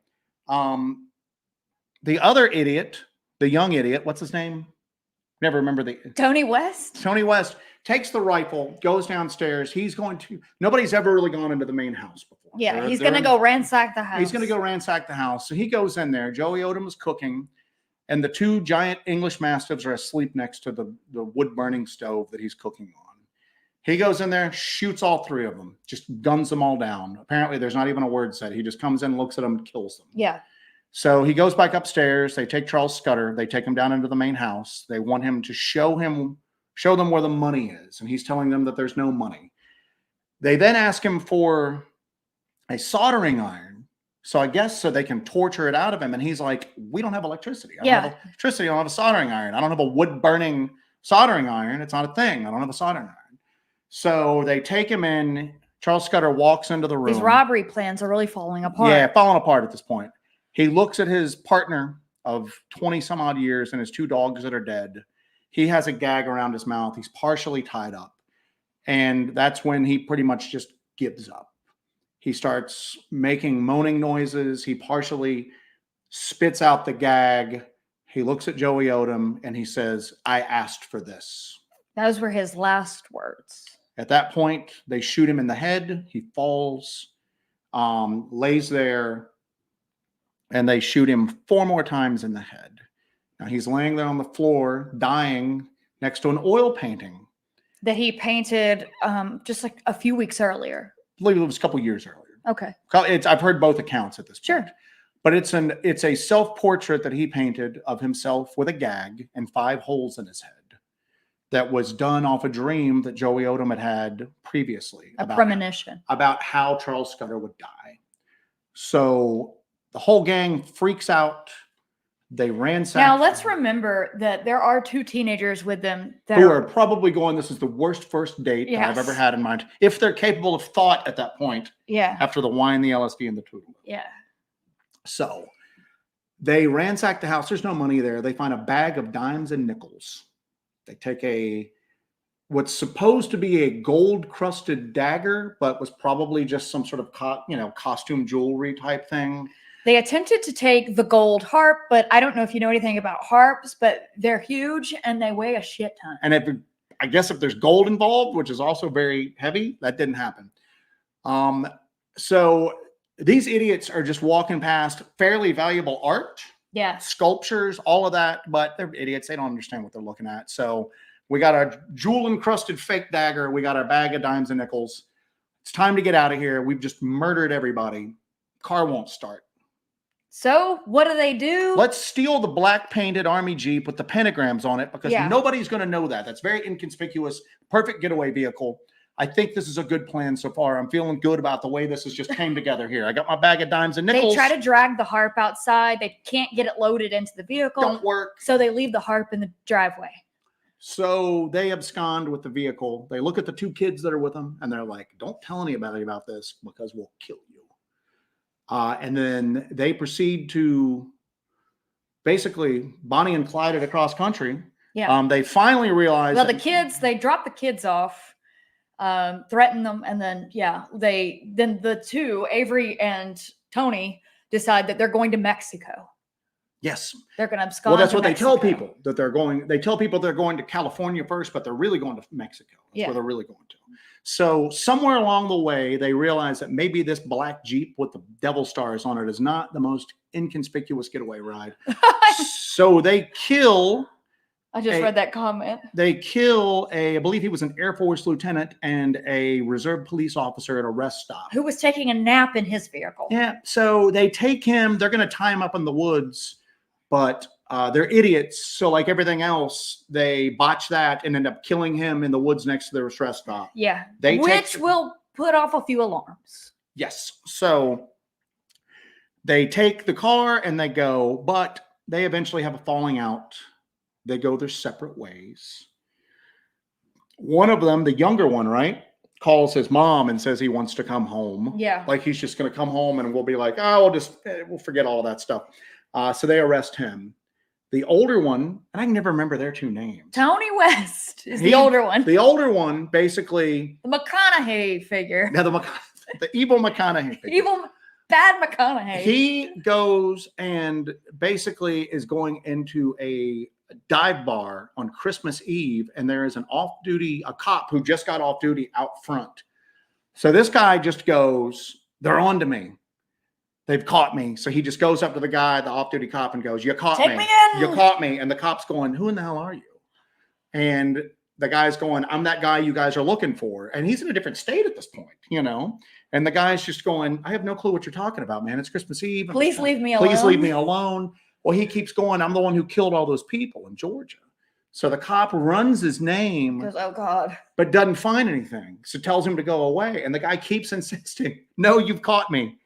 The other idiot, the young idiot, what's his name? Never remember Tony West. Tony West takes the rifle, goes downstairs. Nobody's ever really gone into the main house before. Yeah, he's going to go ransack the house. He's going to go ransack the house. So he goes in there. Joey Odom is cooking, and the 2 giant English Mastiffs are asleep next to the wood-burning stove that he's cooking on. He goes in there, shoots all 3 of them, just guns them all down. Apparently, there's not even a word said. He just comes in, looks at them, and kills them. Yeah. So he goes back upstairs. They take Charles Scudder. They take him down into the main house. They want him to show them where the money is. And he's telling them that there's no money. They then ask him for a soldering iron. So I guess so they can torture it out of him. And he's like, we don't have electricity. I don't have electricity. I don't have a soldering iron. I don't have a wood burning soldering iron. It's not a thing. I don't have a soldering iron. So they take him in. Charles Scudder walks into the room. These robbery plans are really falling apart. Yeah, falling apart at this point. He looks at his partner of 20 some odd years and his 2 dogs that are dead. He has a gag around his mouth. He's partially tied up. And that's when he pretty much just gives up. He starts making moaning noises. He partially spits out the gag. He looks at Joey Odom and he says, "I asked for this." Those were his last words. At that point, they shoot him in the head. He falls, lays there, and they shoot him 4 more times in the head. Now he's laying there on the floor, dying next to an oil painting that he painted just like a few weeks earlier. I believe it was a couple years earlier. Okay. I've heard both accounts at this point. Sure. But it's a self-portrait that he painted of himself with a gag and 5 holes in his head that was done off a dream that Joey Odom had previously. A premonition. About how Charles Scudder would die. So the whole gang freaks out. They ransack. Now, let's remember that there are 2 teenagers with them that who are probably going, this is the worst first date Yes. that I've ever had in mind. If they're capable of thought at that point. Yeah. After the wine, the LSD, and the Toodle. Yeah. So they ransack the house. There's no money there. They find a bag of dimes and nickels. They take what's supposed to be a gold-crusted dagger, but was probably just some sort of costume jewelry type thing. They attempted to take the gold harp, but I don't know if you know anything about harps, but they're huge and they weigh a shit ton. And I guess if there's gold involved, which is also very heavy, that didn't happen. So these idiots are just walking past fairly valuable art. Yeah. Sculptures, all of that, but they're idiots. They don't understand what they're looking at. So we got our jewel-encrusted fake dagger. We got our bag of dimes and nickels. It's time to get out of here. We've just murdered everybody. Car won't start. So what do? Let's steal the black painted army Jeep with the pentagrams on it because nobody's going to know that. That's very inconspicuous. Perfect getaway vehicle. I think this is a good plan so far. I'm feeling good about the way this has just came together here. I got my bag of dimes and nickels. They try to drag the harp outside. They can't get it loaded into the vehicle. Don't work. So they leave the harp in the driveway. So they abscond with the vehicle. They look at the 2 kids that are with them and they're like, don't tell anybody about this because we'll kill you. And then they proceed to basically Bonnie and Clyde it across country. Yeah. They finally realize. Well, they drop the kids off, threaten them. And then, then the 2, Avery and Tony, decide that they're going to Mexico. Yes. They're going to abscond. Well, that's what Mexico. they tell people that they're going. They tell people they're going to California first, but they're really going to Mexico. That's where they're really going to. So somewhere along the way, they realize that maybe this black Jeep with the devil stars on it is not the most inconspicuous getaway ride. So they kill. I just read that comment. They kill I believe he was an Air Force lieutenant and a reserve police officer at a rest stop. Who was taking a nap in his vehicle. Yeah. So they take him. They're going to tie him up in the woods, but they're idiots. So like everything else, they botch that and end up killing him in the woods next to the rest stop. Yeah. Which will put off a few alarms. Yes. So they take the car and they go, but they eventually have a falling out. They go their separate ways. One of them, the younger one, right, calls his mom and says he wants to come home. Yeah. Like he's just going to come home and we'll be like, oh, we'll forget all that stuff. So they arrest him. The older one, and I can never remember their 2 names. Tony West is the older one. The older one, basically. The McConaughey figure. Yeah, the evil McConaughey figure. Evil, bad McConaughey. He goes and basically is going into a dive bar on Christmas Eve, and there is a cop who just got off duty out front. So this guy just goes, they're on to me. They've caught me. So he just goes up to the guy, the off-duty cop, and goes, you caught me. Take me in. You caught me. And the cop's going, who in the hell are you? And the guy's going, I'm that guy you guys are looking for. And he's in a different state at this point, And the guy's just going, I have no clue what you're talking about, man. It's Christmas Eve. Please leave me alone. Please leave me alone. Well, he keeps going, I'm the one who killed all those people in Georgia. So the cop runs his name. Goes, oh, God. But doesn't find anything. So tells him to go away. And the guy keeps insisting, no, you've caught me.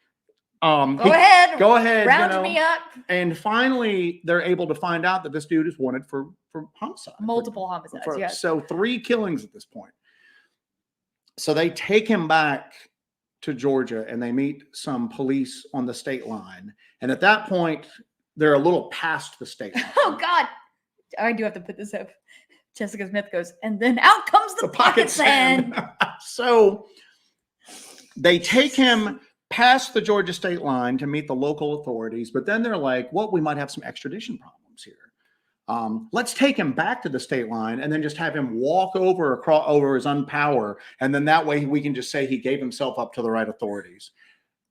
Go ahead. Round me up. And finally, they're able to find out that this dude is wanted for homicide. Multiple homicides, yes. So 3 killings at this point. So they take him back to Georgia and they meet some police on the state line. And at that point, they're a little past the state line. Oh, God. I do have to put this up. Jessica Smith goes, and then out comes the pocket sand. So they take him. past the Georgia state line to meet the local authorities, but then they're like, well, we might have some extradition problems here. Let's take him back to the state line and then just have him walk over his own power. And then that way we can just say he gave himself up to the right authorities.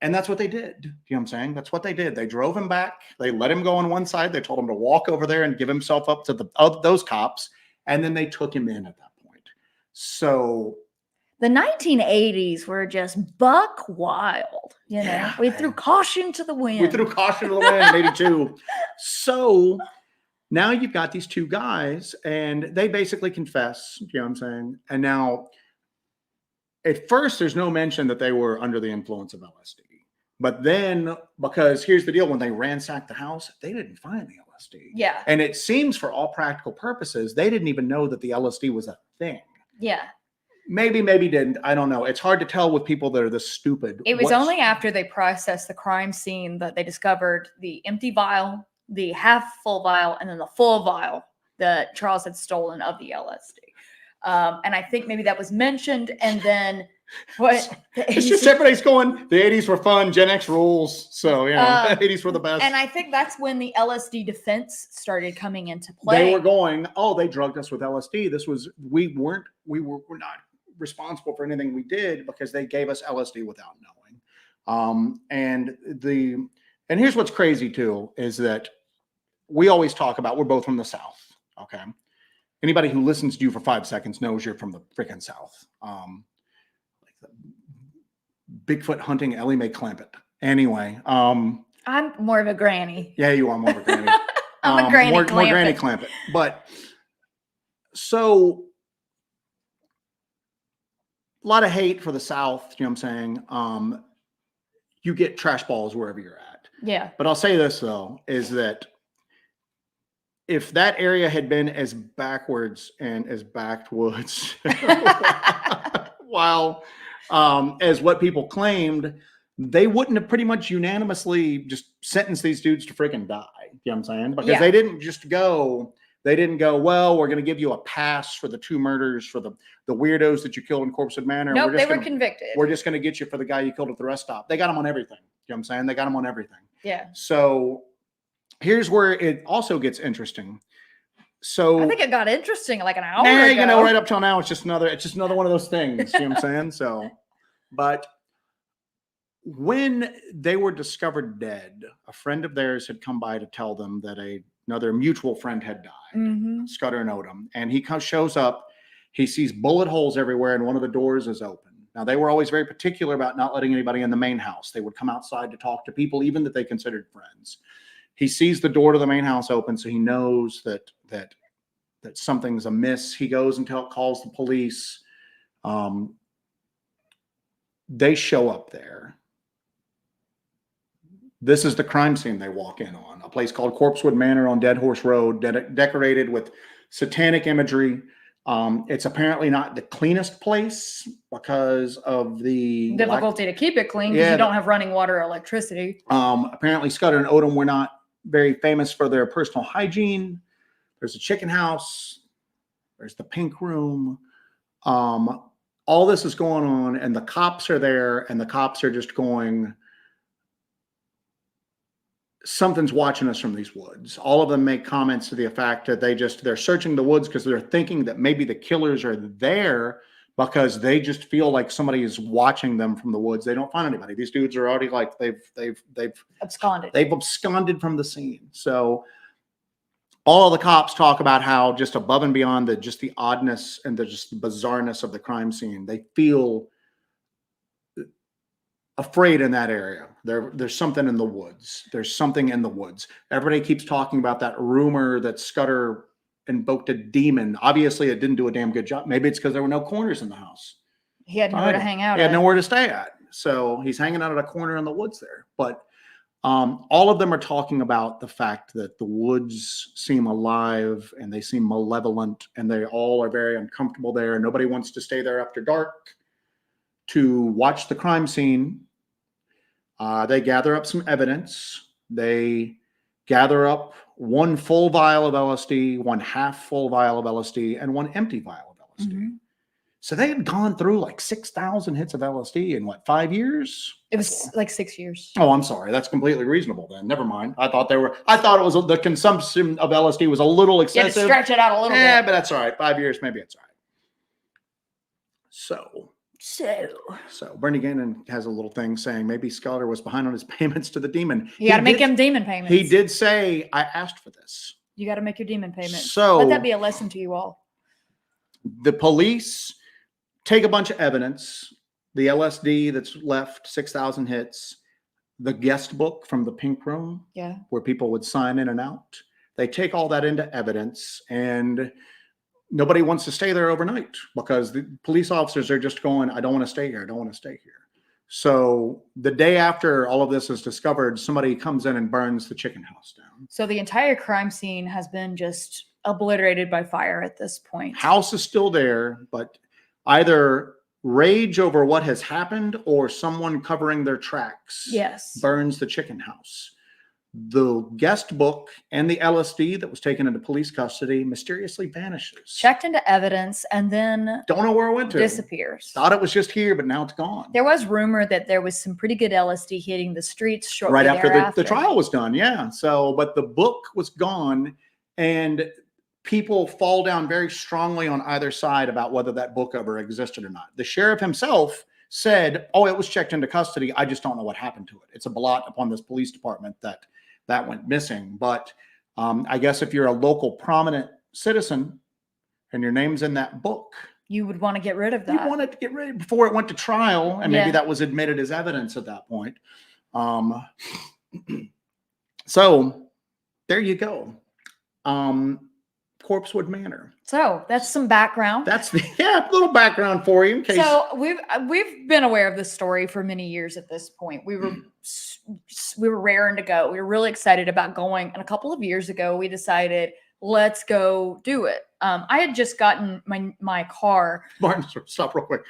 And that's what they did. You know what I'm saying? That's what they did. They drove him back. They let him go on one side. They told him to walk over there and give himself up to those cops. And then they took him in at that point. So the 1980s were just buck wild. You know, yeah, we threw caution to the wind. We threw caution to the wind in 82. So now you've got these two guys and they basically confess, you know what I'm saying? And now at first there's no mention that they were under the influence of LSD. But then, because here's the deal, when they ransacked the house, they didn't find the LSD. Yeah. And it seems for all practical purposes, they didn't even know that the LSD was a thing. Yeah. Maybe didn't. I don't know. It's hard to tell with people that are this stupid. It was only after they processed the crime scene that they discovered the empty vial, the half full vial, and then the full vial that Charles had stolen of the LSD. And I think maybe that was mentioned. And then what? It's just everybody's going, the 80s were fun. Gen X rules. So, yeah, the 80s were the best. And I think that's when the LSD defense started coming into play. They were going, oh, they drugged us with LSD. We were not responsible for anything we did because they gave us LSD without knowing. And here's what's crazy too, is that we always talk about, we're both from the South. Okay. Anybody who listens to you for 5 seconds knows you're from the freaking South. Like the Bigfoot hunting Ellie Mae Clampett. Anyway. I'm more of a granny. Yeah, you are more of a granny. I'm a granny Clampett. More granny Clampett. But so a lot of hate for the South, you know what I'm saying? You get trash balls wherever you're at. Yeah. But I'll say this though, is that if that area had been as backwards and as backwoods, while as what people claimed, they wouldn't have pretty much unanimously just sentenced these dudes to freaking die. You know what I'm saying? Because they didn't go, well, we're going to give you a pass for the 2 murders for the weirdos that you killed in Corpsewood Manor. Nope, they were convicted. We're just going to get you for the guy you killed at the rest stop. They got him on everything. You know what I'm saying? They got him on everything. Yeah. So here's where it also gets interesting. So I think it got interesting like an hour ago. You know, right up till now, it's just another one of those things. You know what I'm saying? So, but when they were discovered dead, a friend of theirs had come by to tell them that another mutual friend had died, Scudder and Odom. And he shows up, he sees bullet holes everywhere, and one of the doors is open. Now, they were always very particular about not letting anybody in the main house. They would come outside to talk to people, even that they considered friends. He sees the door to the main house open, so he knows that something's amiss. He goes and calls the police. They show up there. This is the crime scene they walk in on, a place called Corpsewood Manor on Dead Horse Road, decorated with satanic imagery. It's apparently not the cleanest place because of the difficulty to keep it clean because you don't have running water or electricity. Apparently Scudder and Odom were not very famous for their personal hygiene. There's a chicken house. There's the pink room. All this is going on, and the cops are there, and the cops are just going, something's watching us from these woods. All of them make comments to the effect that they're searching the woods because they're thinking that maybe the killers are there because they just feel like somebody is watching them from the woods. They don't find anybody. These dudes are already like they've absconded. They've absconded from the scene. So all of the cops talk about how just above and beyond the oddness and the bizarreness of the crime scene, they feel afraid in that area. There's something in the woods. There's something in the woods. Everybody keeps talking about that rumor that Scudder invoked a demon. Obviously, it didn't do a damn good job. Maybe it's because there were no corners in the house. He had nowhere to hang out. He had nowhere to stay at. So he's hanging out at a corner in the woods there. But all of them are talking about the fact that the woods seem alive and they seem malevolent and they all are very uncomfortable there. Nobody wants to stay there after dark to watch the crime scene. They gather up some evidence. They gather up 1 full vial of LSD, 1 half full vial of LSD, and 1 empty vial of LSD. So they had gone through like 6,000 hits of LSD in what, 5 years? It was like 6 years. Oh, I'm sorry. That's completely reasonable then. Never mind. I thought it was the consumption of LSD was a little excessive. You had to stretch it out a little bit. But that's all right. 5 years, maybe it's all right. So Bernie Gannon has a little thing saying maybe Scudder was behind on his payments to the demon. You got to make him demon payments. He did say, I asked for this. You got to make your demon payments. So let that be a lesson to you all. The police take a bunch of evidence, the LSD that's left, 6,000 hits, the guest book from the pink room, where people would sign in and out. They take all that into evidence, and nobody wants to stay there overnight because the police officers are just going, I don't want to stay here. I don't want to stay here. So the day after all of this is discovered, somebody comes in and burns the chicken house down. So the entire crime scene has been just obliterated by fire at this point. House is still there, but either rage over what has happened or someone covering their tracks burns the chicken house. The guest book and the LSD that was taken into police custody mysteriously vanishes. Checked into evidence and then don't know where it went to. Disappears. Thought it was just here, but now it's gone. There was rumor that there was some pretty good LSD hitting the streets shortly right after the trial was done. Yeah. So, but the book was gone, and people fall down very strongly on either side about whether that book ever existed or not. The sheriff himself said, oh, it was checked into custody. I just don't know what happened to it. It's a blot upon this police department that went missing. But I guess if you're a local prominent citizen and your name's in that book, you would want to get rid of that. You wanted to get rid of it before it went to trial, and maybe that was admitted as evidence at that point. So there you go. Corpsewood Manor. So that's some background. That's a little background for you. In case. So we've been aware of this story for many years at this point. We were raring to go. We were really excited about going. And a couple of years ago, we decided, let's go do it. I had just gotten my car. Martin, stop real quick.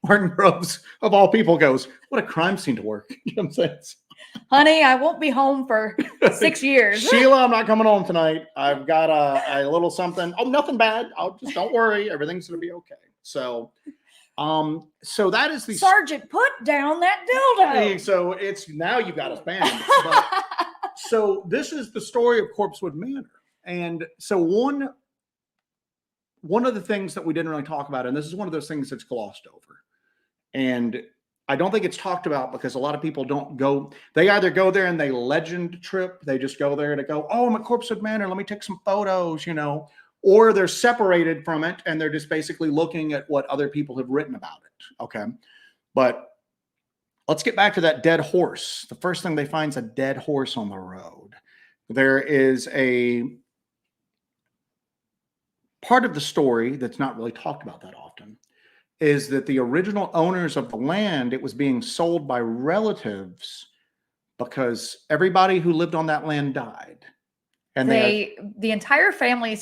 Martin Groves, of all people, goes, what a crime scene to work. You know what I'm saying? Honey, I won't be home for 6 years. Sheila, I'm not coming home tonight. I've got a little something. Oh, nothing bad. Don't worry. Everything's going to be okay. So that is the Sergeant, put down that dildo. So it's now you've got us banned. So this is the story of Corpsewood Manor. And so one of the things that we didn't really talk about, and this is one of those things that's glossed over, and I don't think it's talked about because a lot of people don't go. They either go there and they legend trip. They just go there to go, oh, I'm at Corpsewood Manor. Let me take some photos, or they're separated from it and they're just basically looking at what other people have written about it. Okay. But let's get back to that dead horse. The first thing they find is a dead horse on the road. There is a part of the story that's not really talked about that often, is that the original owners of the land, it was being sold by relatives because everybody who lived on that land died. And the entire family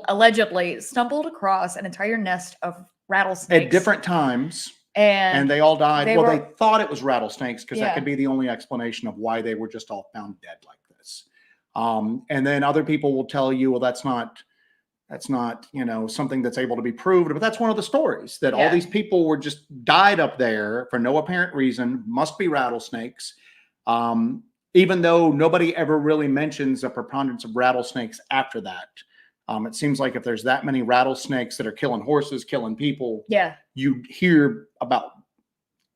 allegedly stumbled across an entire nest of rattlesnakes at different times. And they all died. They thought it was rattlesnakes because that could be the only explanation of why they were just all found dead like this. And then other people will tell you, well, that's not, something that's able to be proved, but that's one of the stories that all these people were just died up there for no apparent reason, must be rattlesnakes. Even though nobody ever really mentions a preponderance of rattlesnakes after that. It seems like if there's that many rattlesnakes that are killing horses, killing people, you hear about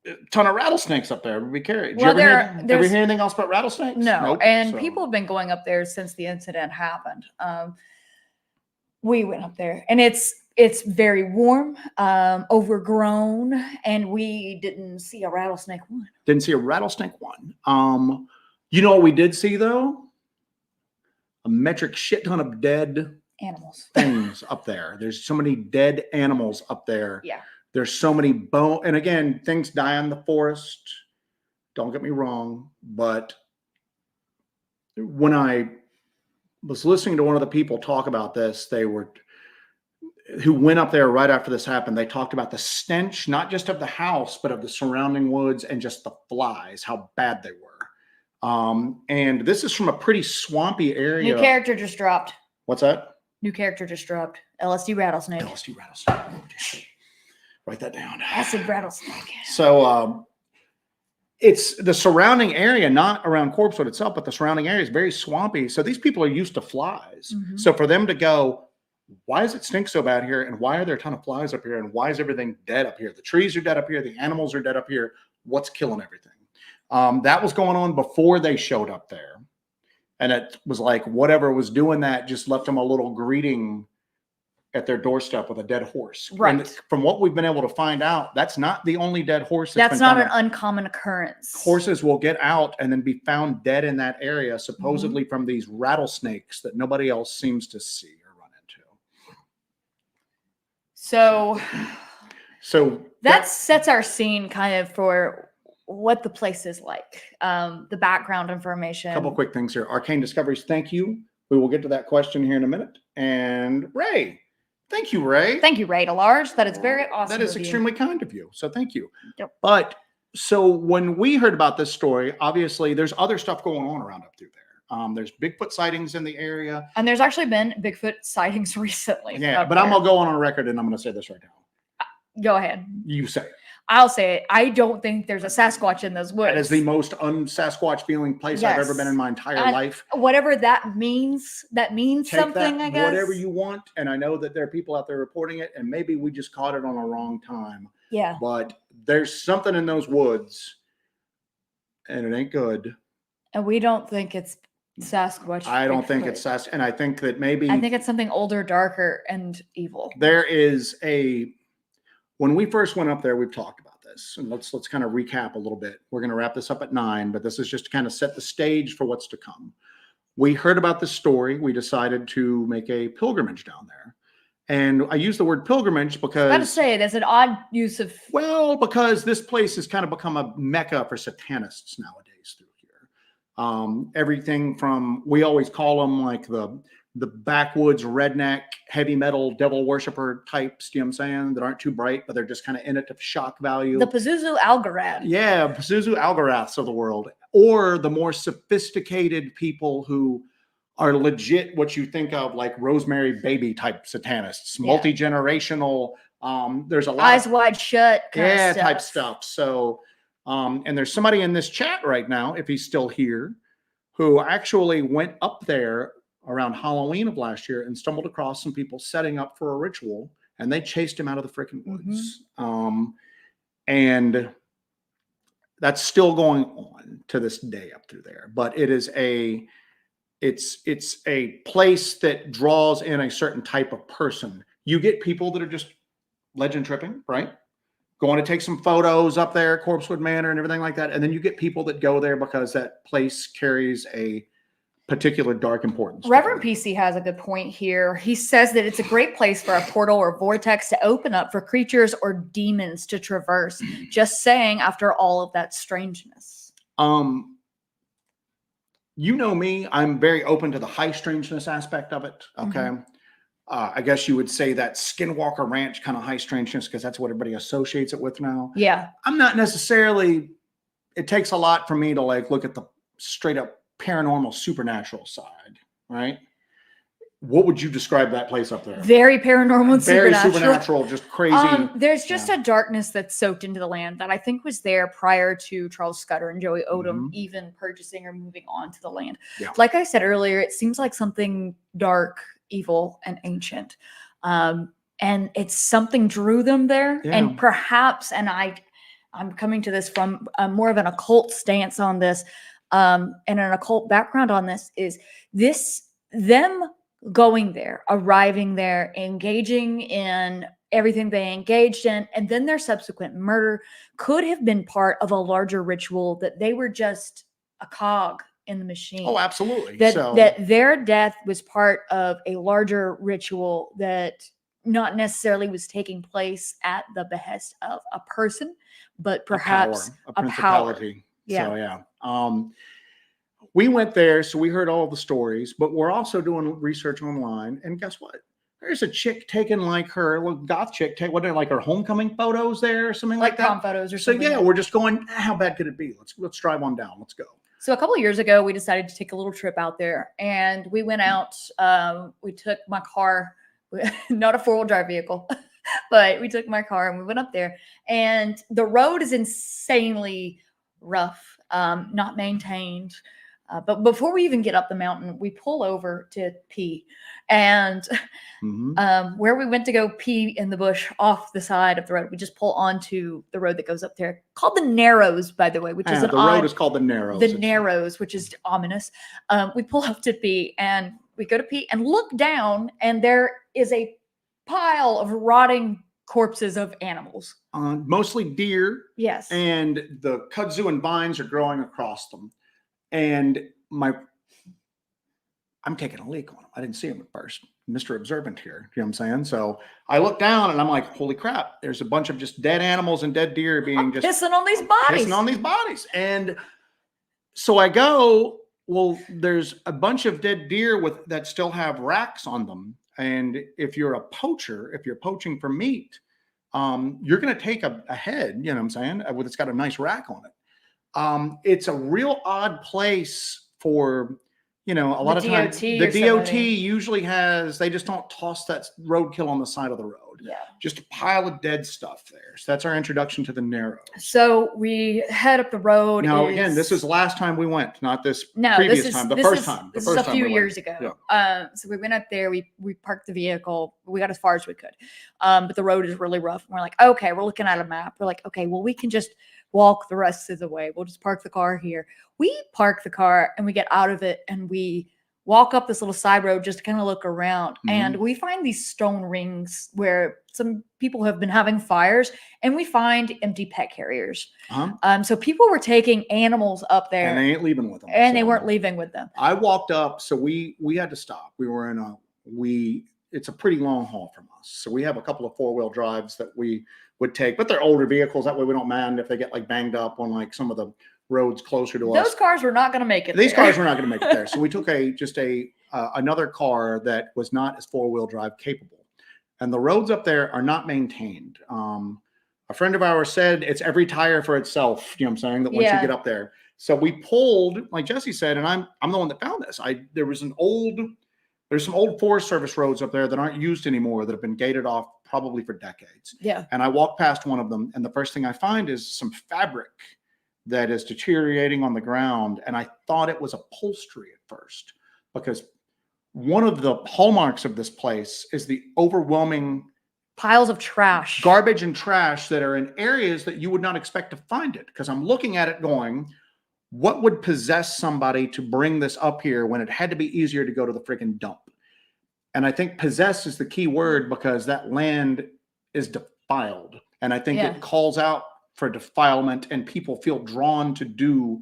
a ton of rattlesnakes up there. Did you ever hear anything else about rattlesnakes? No. Nope. And people have been going up there since the incident happened. We went up there and it's very warm, overgrown, and we didn't see a rattlesnake one. Didn't see a rattlesnake one. You know what we did see though? A metric shit ton of dead animals things up there. There's so many dead animals up there. Yeah. There's so many bone, and again, things die in the forest. Don't get me wrong, but when I was listening to one of the people talk about this, who went up there right after this happened, they talked about the stench, not just of the house, but of the surrounding woods and just the flies, how bad they were. And this is from a pretty swampy area. New character just dropped. What's that? New character just dropped. LSD rattlesnake. LSD rattlesnake. Write that down. Acid rattlesnake. So it's the surrounding area, not around Corpsewood itself, but the surrounding area is very swampy. So these people are used to flies. So for them to go, why does it stink so bad here? And why are there a ton of flies up here? And why is everything dead up here? The trees are dead up here. The animals are dead up here. What's killing everything? That was going on before they showed up there. And it was like whatever was doing that just left them a little greeting at their doorstep with a dead horse. Right. And from what we've been able to find out, that's not the only dead horse. That's not an uncommon occurrence. Horses will get out and then be found dead in that area, supposedly from these rattlesnakes that nobody else seems to see or run into. So that sets our scene kind of for what the place is like, the background information. A couple quick things here. Arcane Discoveries, thank you. We will get to that question here in a minute. And Ray, thank you, Ray. Thank you, Ray DeLarge. That is very awesome. That is extremely kind of you. So thank you. Yep. But so when we heard about this story, obviously there's other stuff going on around up through there. There's Bigfoot sightings in the area. And there's actually been Bigfoot sightings recently. Yeah, but I'm going to go on record and I'm going to say this right now. Go ahead. You say it. I'll say it. I don't think there's a Sasquatch in those woods. That is the most un-Sasquatch feeling place I've ever been in my entire life. Whatever that means Take something, that, I guess. whatever you want. And I know that there are people out there reporting it, and maybe we just caught it on a wrong time. Yeah. But there's something in those woods, and it ain't good. And we don't think it's Sasquatch. I don't think it's Sasquatch. And I think that maybe... I think it's something older, darker, and evil. There is a... When we first went up there, we've talked about this, and let's kind of recap a little bit. We're going to wrap this up at 9, but this is just to kind of set the stage for what's to come. We heard about this story. We decided to make a pilgrimage down there. And I use the word pilgrimage because... I was about to say, there's an odd use of... Well, because this place has kind of become a mecca for satanists nowadays through here. Everything from, we always call them like the backwoods redneck heavy metal devil worshiper types, you know what I'm saying, that aren't too bright, but they're just kind of in it to shock value. The Pazuzu Algorand. Yeah, Pazuzu Algoraths of the world. Or the more sophisticated people who are legit what you think of like Rosemary Baby type satanists, multi-generational. There's a lot eyes wide shut kind of stuff. Type stuff. So and there's somebody in this chat right now, if he's still here, who actually went up there around Halloween of last year and stumbled across some people setting up for a ritual, and they chased him out of the freaking woods. And that's still going on to this day up through there. But it is it's a place that draws in a certain type of person. You get people that are just legend tripping, right? Going to take some photos up there, Corpsewood Manor and everything like that. And then you get people that go there because that place carries a particular dark importance. Reverend PC has a good point here. He says that it's a great place for a portal or vortex to open up for creatures or demons to traverse. Just saying, after all of that strangeness. You know me, I'm very open to the high strangeness aspect of it. Okay. I guess you would say that Skinwalker Ranch kind of high strangeness, because that's what everybody associates it with now. Yeah. I'm not necessarily, it takes a lot for me to like look at the straight up paranormal supernatural side, right? What would you describe that place up there? Very paranormal and very supernatural, just crazy. There's just a darkness that's soaked into the land that I think was there prior to Charles Scudder and Joey Odom even purchasing or moving on to the land. Like I said earlier, it seems like something dark, evil, and ancient, and it's something drew them there. And perhaps, and I'm coming to this from more of an occult stance on this, and an occult background on this, is them going there, arriving there, engaging in everything they engaged in, and then their subsequent murder could have been part of a larger ritual, that they were just a cog in the machine. Oh, absolutely. That their death was part of a larger ritual that not necessarily was taking place at the behest of a person, but perhaps a principality. Power. Yeah. So yeah. We went there, so we heard all the stories, but we're also doing research online. And guess what? There's a chick taking like her little goth chick, like her homecoming photos there or something like that. Prom photos or something. So yeah, we're just going, how bad could it be? Let's drive on down. Let's go. So a couple of years ago, we decided to take a little trip out there, and we went out. We took my car, not a 4-wheel drive vehicle. But we took my car and we went up there, and the road is insanely rough, not maintained. But before we even get up the mountain, we pull over to pee. And where we went to go pee in the bush off the side of the road, we just pull onto the road that goes up there, called the Narrows, by the way, which is the road is called the Narrows. The Narrows, which is ominous. We pull up to pee, and we go to pee and look down, and there is a pile of rotting corpses of animals. Mostly deer. Yes. And the kudzu and vines are growing across them. And I'm taking a leak on them. I didn't see them at first. Mr. Observant here. You know what I'm saying? So I look down and I'm like, holy crap, there's a bunch of just dead animals and dead deer being pissing on these bodies. Pissing on these bodies. And so I go, well, there's a bunch of dead deer that still have racks on them. And if you're a poacher, if you're poaching for meat, you're going to take a head, you know what I'm saying? It's got a nice rack on it. It's a real odd place for, a lot of times the DOT usually they just don't toss that roadkill on the side of the road. Yeah. Just a pile of dead stuff there. So that's our introduction to the Narrows. So we head up the road. Now, again, this is the last time we went, not this previous time. The first time. This is a few years ago. Yeah. So we went up there. We parked the vehicle. We got as far as we could. But the road is really rough. And we're like, okay, we're looking at a map. We're like, okay, well, we can just walk the rest of the way. We'll just park the car here. We park the car and we get out of it and we walk up this little side road just to kind of look around. And we find these stone rings where some people have been having fires, and we find empty pet carriers. So people were taking animals up there. And they ain't leaving with them. And they weren't leaving with them. I walked up, so we had to stop. We were it's a pretty long haul from us. So we have a couple of 4-wheel drives that we would take, but they're older vehicles. That way we don't mind if they get banged up on some of the roads closer to us. Those cars were not going to make it. These cars were not going to make it there. So we took another car that was not as 4-wheel drive capable. And the roads up there are not maintained. A friend of ours said it's every tire for itself. You know what I'm saying? That once you get up there. So we pulled, like Jesse said, and I'm the one that found this. There's some old Forest Service roads up there that aren't used anymore that have been gated off probably for decades. Yeah. And I walked past one of them, and the first thing I find is some fabric that is deteriorating on the ground. And I thought it was upholstery at first, because one of the hallmarks of this place is the overwhelming piles of trash, garbage and trash that are in areas that you would not expect to find it. Because I'm looking at it going, what would possess somebody to bring this up here when it had to be easier to go to the freaking dump? And I think possess is the key word, because that land is defiled. And I think it calls out for defilement, and people feel drawn to do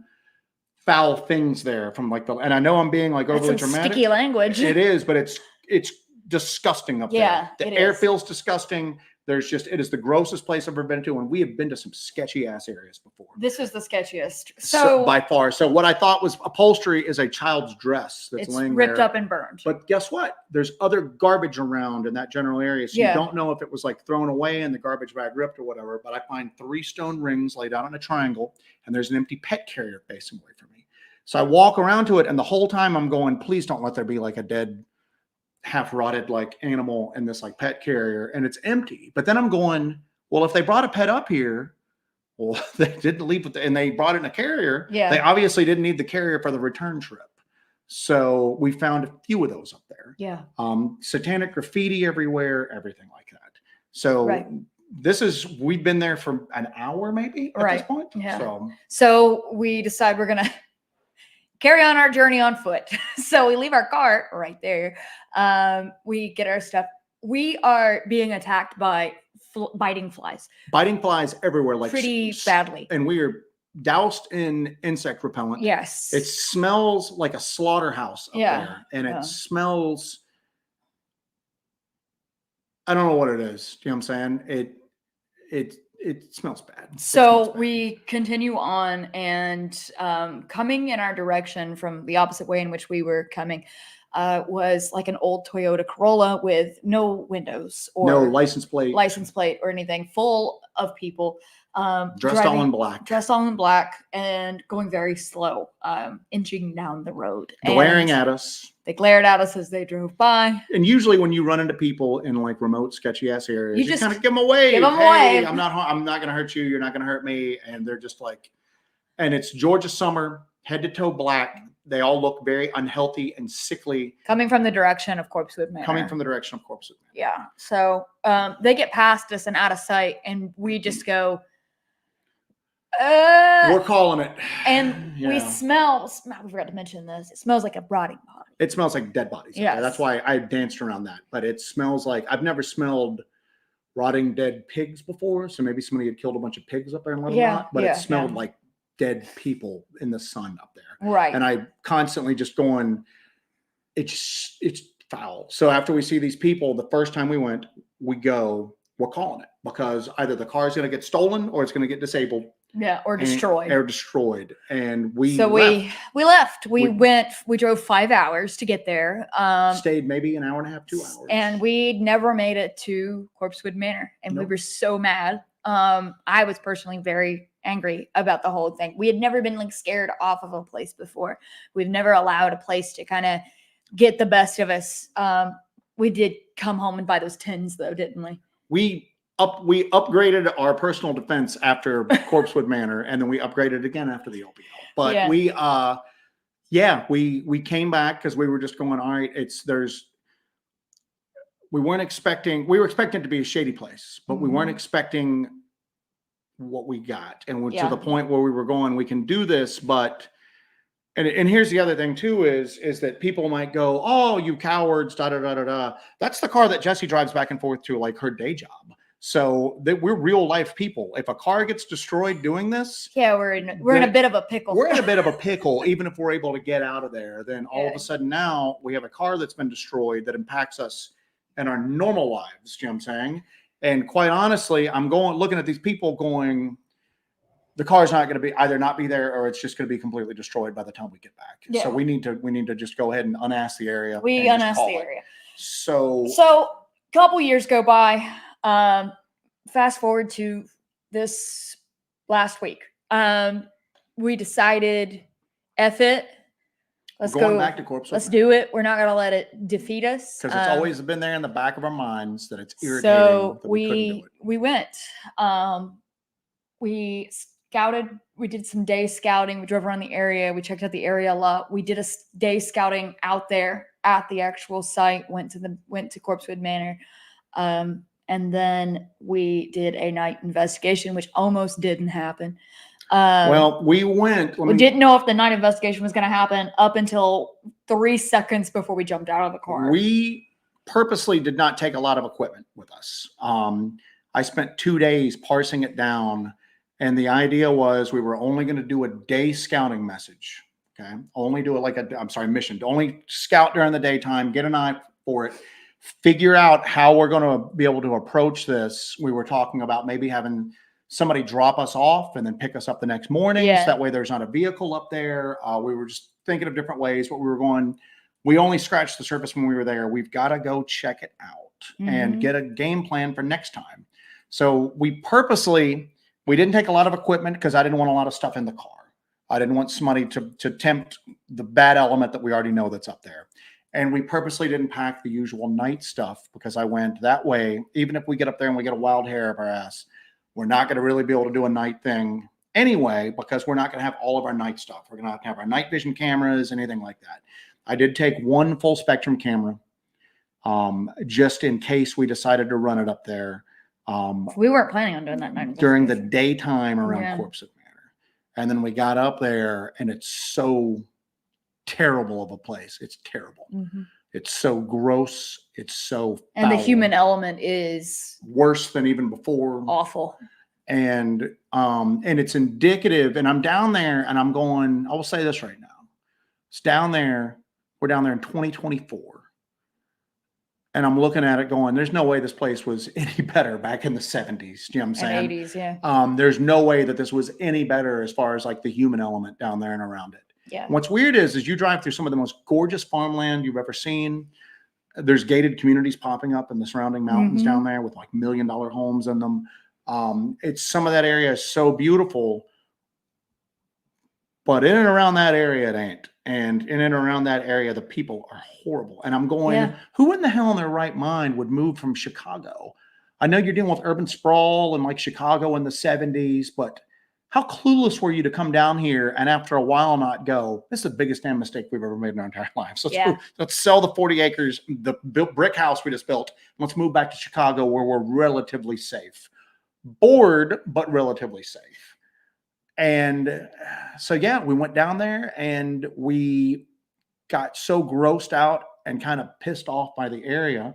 foul things there and I know I'm being overly dramatic. Sticky language. It is, but it's disgusting up there. The air feels disgusting. It is the grossest place I've ever been to, and we have been to some sketchy ass areas before. This was the sketchiest. So by far. So what I thought was upholstery is a child's dress that's laying ripped there. Up and burned. But guess what? There's other garbage around in that general area. So you don't know if it was thrown away and the garbage bag ripped or whatever. But I find 3 stone rings laid out in a triangle, and there's an empty pet carrier facing away from me. So I walk around to it, and the whole time I'm going, please don't let there be a dead, half rotted animal in this pet carrier, and it's empty. But then I'm going, well, if they brought a pet up here, well, they didn't leave with and they brought it in a carrier. Yeah. They obviously didn't need the carrier for the return trip. So we found a few of those up there. Yeah. Satanic graffiti everywhere, everything like that. So we've been there for an hour maybe at this point. Yeah. So we decide we're going to carry on our journey on foot. So we leave our cart right there. We get our stuff. We are being attacked by biting flies. Biting flies everywhere, pretty badly. And we are doused in insect repellent. Yes. It smells like a slaughterhouse up there. And it smells, I don't know what it is. Do you know what I'm saying? It smells bad. So we continue on, and coming in our direction from the opposite way in which we were coming was an old Toyota Corolla with no windows or no license plate or anything, full of people dressed all in black and going very slow, inching down the road. Glaring at us. They glared at us as they drove by. And usually when you run into people in like remote, sketchy ass areas, you just kind of give them a wave. give them a hey, wave. I'm not going to hurt you. You're not going to hurt me. And they're just like, and it's Georgia summer, head to toe black. They all look very unhealthy and sickly. Coming from the direction of Corpsewood Manor. Yeah. So they get past us and out of sight, and we just go, we're calling it. And we smell, we forgot to mention this. It smells like a rotting body. It smells like dead bodies. Yeah. That's why I danced around that. But it smells like, I've never smelled rotting dead pigs before. So maybe somebody had killed a bunch of pigs up there and let them rot. But it smelled like dead people in the sun up there. Right. And I constantly just going, it's foul. So after we see these people, the first time we went, we're calling it, because either the car is going to get stolen or it's going to get disabled. Yeah, or destroyed. And we left. We drove 5 hours to get there. Stayed maybe an hour and a half, 2 hours. And we never made it to Corpsewood Manor. And we were so mad. I was personally very angry about the whole thing. We had never been like scared off of a place before. We've never allowed a place to kind of get the best of us. We did come home and buy those tins though, didn't we? We upgraded our personal defense after Corpsewood Manor, and then we upgraded again after the LPL. But we came back because we were just going, all right, we were expecting it to be a shady place, but we weren't expecting what we got. And we're to the point where we were going, we can do this, but and here's the other thing too, is that people might go, oh, you cowards, da da da da da. That's the car that Jessie drives back and forth to like her day job. So that we're real life people. If a car gets destroyed doing this, we're in a bit of a pickle. We're in a bit of a pickle, even if we're able to get out of there. Then all of a sudden now we have a car that's been destroyed that impacts us in our normal lives. You know what I'm saying? And quite honestly, I'm looking at these people going, the car's not going to not be there, or it's just going to be completely destroyed by the time we get back. Yeah. So we need to just go ahead and unask the area. We unask the area. So a couple years go by. Fast forward to this last week. We decided, F it. Let's go back to Corpsewood. Let's do it. We're not going to let it defeat us. Because it's always been there in the back of our minds that it's irritating. So that we couldn't do it. We went. We scouted. We did some day scouting. We drove around the area. We checked out the area a lot. We did a day scouting out there at the actual site. Went to Corpsewood Manor. And then we did a night investigation, which almost didn't happen. We went. We didn't know if the night investigation was going to happen up until 3 seconds before we jumped out of the car. We purposely did not take a lot of equipment with us. I spent 2 days parsing it down, and the idea was we were only going to do a day scouting message. Okay, only do it mission. Only scout during the daytime, get an eye for it. Figure out how we're going to be able to approach this. We were talking about maybe having somebody drop us off and then pick us up the next morning. So that way there's not a vehicle up there. We were just thinking of different ways, but we only scratched the surface when we were there. We've got to go check it out and get a game plan for next time. So we didn't take a lot of equipment because I didn't want a lot of stuff in the car. I didn't want somebody to tempt the bad element that we already know that's up there. And we purposely didn't pack the usual night stuff because I went that way. Even if we get up there and we get a wild hair up our ass, we're not going to really be able to do a night thing anyway, because we're not going to have all of our night stuff. We're going to have our night vision cameras, anything like that. I did take one full spectrum camera just in case we decided to run it up there. We weren't planning on doing that night during the daytime around Corpsewood Manor. And then we got up there and it's so terrible of a place. It's terrible. It's so gross. It's so foul. And the human element is worse than even before. Awful. And it's indicative. And I'm down there and I'm going, I will say this right now. It's down there. We're down there in 2024. And I'm looking at it going, there's no way this place was any better back in the 70s. You know what I'm saying? And 80s, yeah. There's no way that this was any better as far as like the human element down there and around it. Yeah. What's weird is you drive through some of the most gorgeous farmland you've ever seen. There's gated communities popping up in the surrounding mountains down there with like $1 million homes in them. It's some of that area is so beautiful. But in and around that area, it ain't. And in and around that area, the people are horrible. And I'm going, who in the hell in their right mind would move from Chicago? I know you're dealing with urban sprawl and like Chicago in the 70s, but how clueless were you to come down here and after a while not go, this is the biggest damn mistake we've ever made in our entire lives. Let's sell the 40 acres, the brick house we just built. Let's move back to Chicago where we're relatively safe. Bored, but relatively safe. And so, yeah, we went down there and we got so grossed out and kind of pissed off by the area.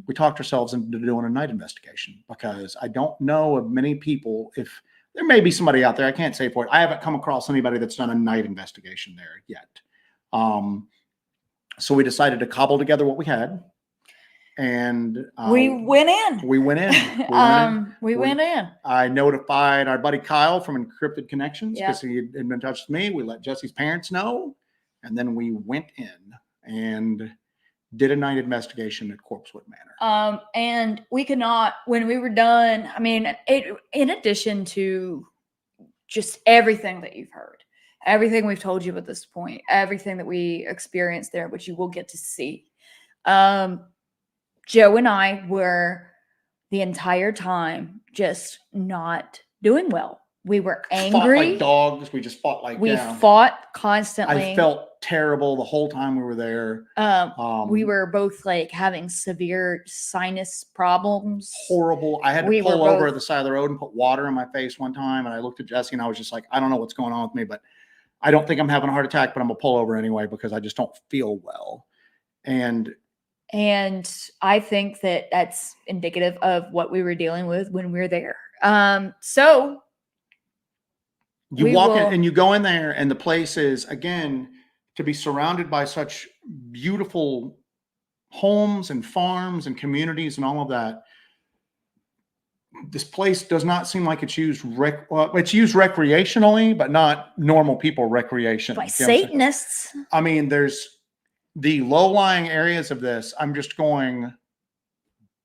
We talked ourselves into doing a night investigation because I don't know of many people. If there may be somebody out there, I can't say for it. I haven't come across anybody that's done a night investigation there yet. So we decided to cobble together what we had. And we went in. We went in. We went in. I notified our buddy Kyle from Encrypted Connections because he had been in touch with me. We let Jesse's parents know, and then we went in and did a night investigation at Corpsewood Manor. And we could not, when we were done, I mean, in addition to just everything that you've heard, everything we've told you at this point, everything that we experienced there, which you will get to see. Joe and I were the entire time just not doing well. We were angry. Fought like dogs. We just fought like we fought constantly. I felt terrible the whole time we were there. We were both like having severe sinus problems. Horrible. I had to pull over at the side of the road and put water in my face one time. And I looked at Jesse and I was just like, I don't know what's going on with me, but I don't think I'm having a heart attack, but I'm gonna pull over anyway because I just don't feel well. And I think that that's indicative of what we were dealing with when we were there. So you walk in and you go in there and the place is, again, to be surrounded by such beautiful homes and farms and communities and all of that. This place does not seem like it's used it's used recreationally, but not normal people recreation. By Satanists. I mean, there's the low-lying areas of this. I'm just going,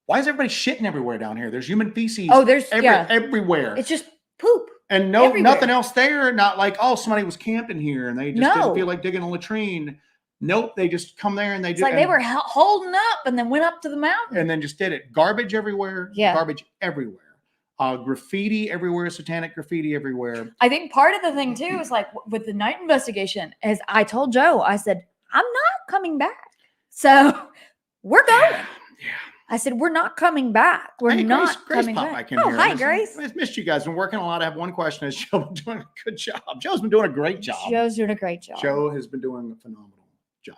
why is everybody shitting everywhere down here? There's human feces everywhere. It's just poop. And nothing else there. Not like, oh, somebody was camping here and they just didn't feel like digging a latrine. Nope, they just come there and they they were holding up and then went up to the mountain. And then just did it. Garbage everywhere. Yeah. Garbage everywhere. Graffiti everywhere, satanic graffiti everywhere. I think part of the thing too is like with the night investigation, as I told Joe, I said, I'm not coming back. So we're going. Yeah. I said, we're not coming back. We're not coming back. Oh, hi, Grace. I've missed you guys. Been working a lot. I have one question. Is Joe been doing a good job? Joe's been doing a great job. Joe's doing a great job. Joe has been doing a phenomenal job.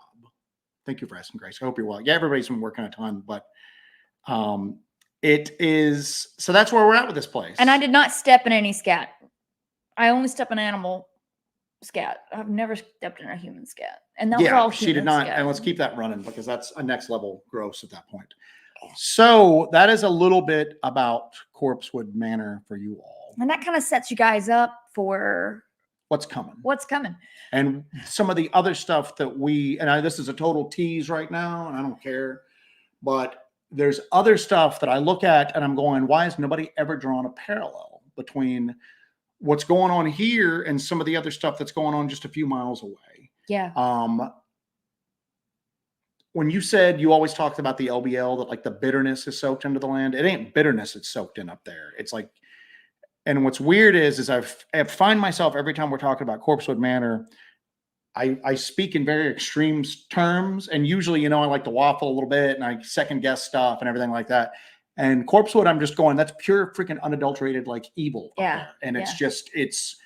Thank you for asking, Grace. I hope you're well. Yeah, everybody's been working a ton, but it is, so that's where we're at with this place. And I did not step in any scat. I only step in animal scat. I've never stepped in a human scat. And that was all human she did not. scat. And let's keep that running because that's a next level gross at that point. So that is a little bit about Corpsewood Manor for you all. And that kind of sets you guys up for what's coming. And some of the other stuff that this is a total tease right now, and I don't care, but there's other stuff that I look at and I'm going, why has nobody ever drawn a parallel between what's going on here and some of the other stuff that's going on just a few miles away? Yeah. When you said you always talked about the LBL, that like the bitterness is soaked into the land, it ain't bitterness it's soaked in up there. It's like, and what's weird is I find myself every time we're talking about Corpsewood Manor, I speak in very extreme terms, and usually, I like to waffle a little bit and I second guess stuff and everything like that. And Corpsewood, I'm just going, that's pure freaking unadulterated, like evil. Yeah. And it's just, it's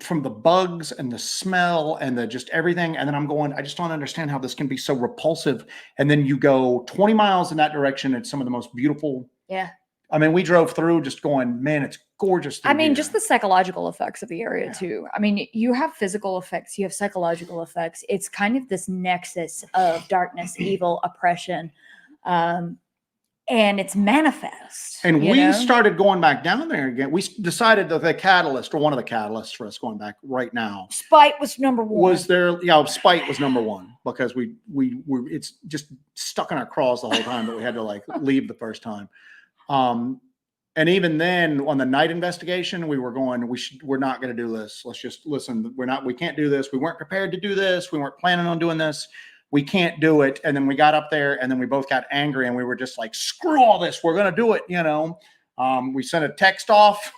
from the bugs and the smell and the just everything. And then I'm going, I just don't understand how this can be so repulsive. And then you go 20 miles in that direction. It's some of the most beautiful. Yeah. I mean, we drove through just going, man, it's gorgeous. I mean, just the psychological effects of the area too. I mean, you have physical effects, you have psychological effects. It's kind of this nexus of darkness, evil, oppression, and it's manifest. And we started going back down there again. We decided that the catalyst, or one of the catalysts for us going back right now, spite was number one. Spite was number one because it's just stuck in our craws the whole time that we had to like leave the first time. And even then, on the night investigation, we were going, we're not going to do this. Let's just listen. We can't do this. We weren't prepared to do this. We weren't planning on doing this. We can't do it. And then we got up there, and then we both got angry, and we were just like, screw all this. We're going to do it. We sent a text off,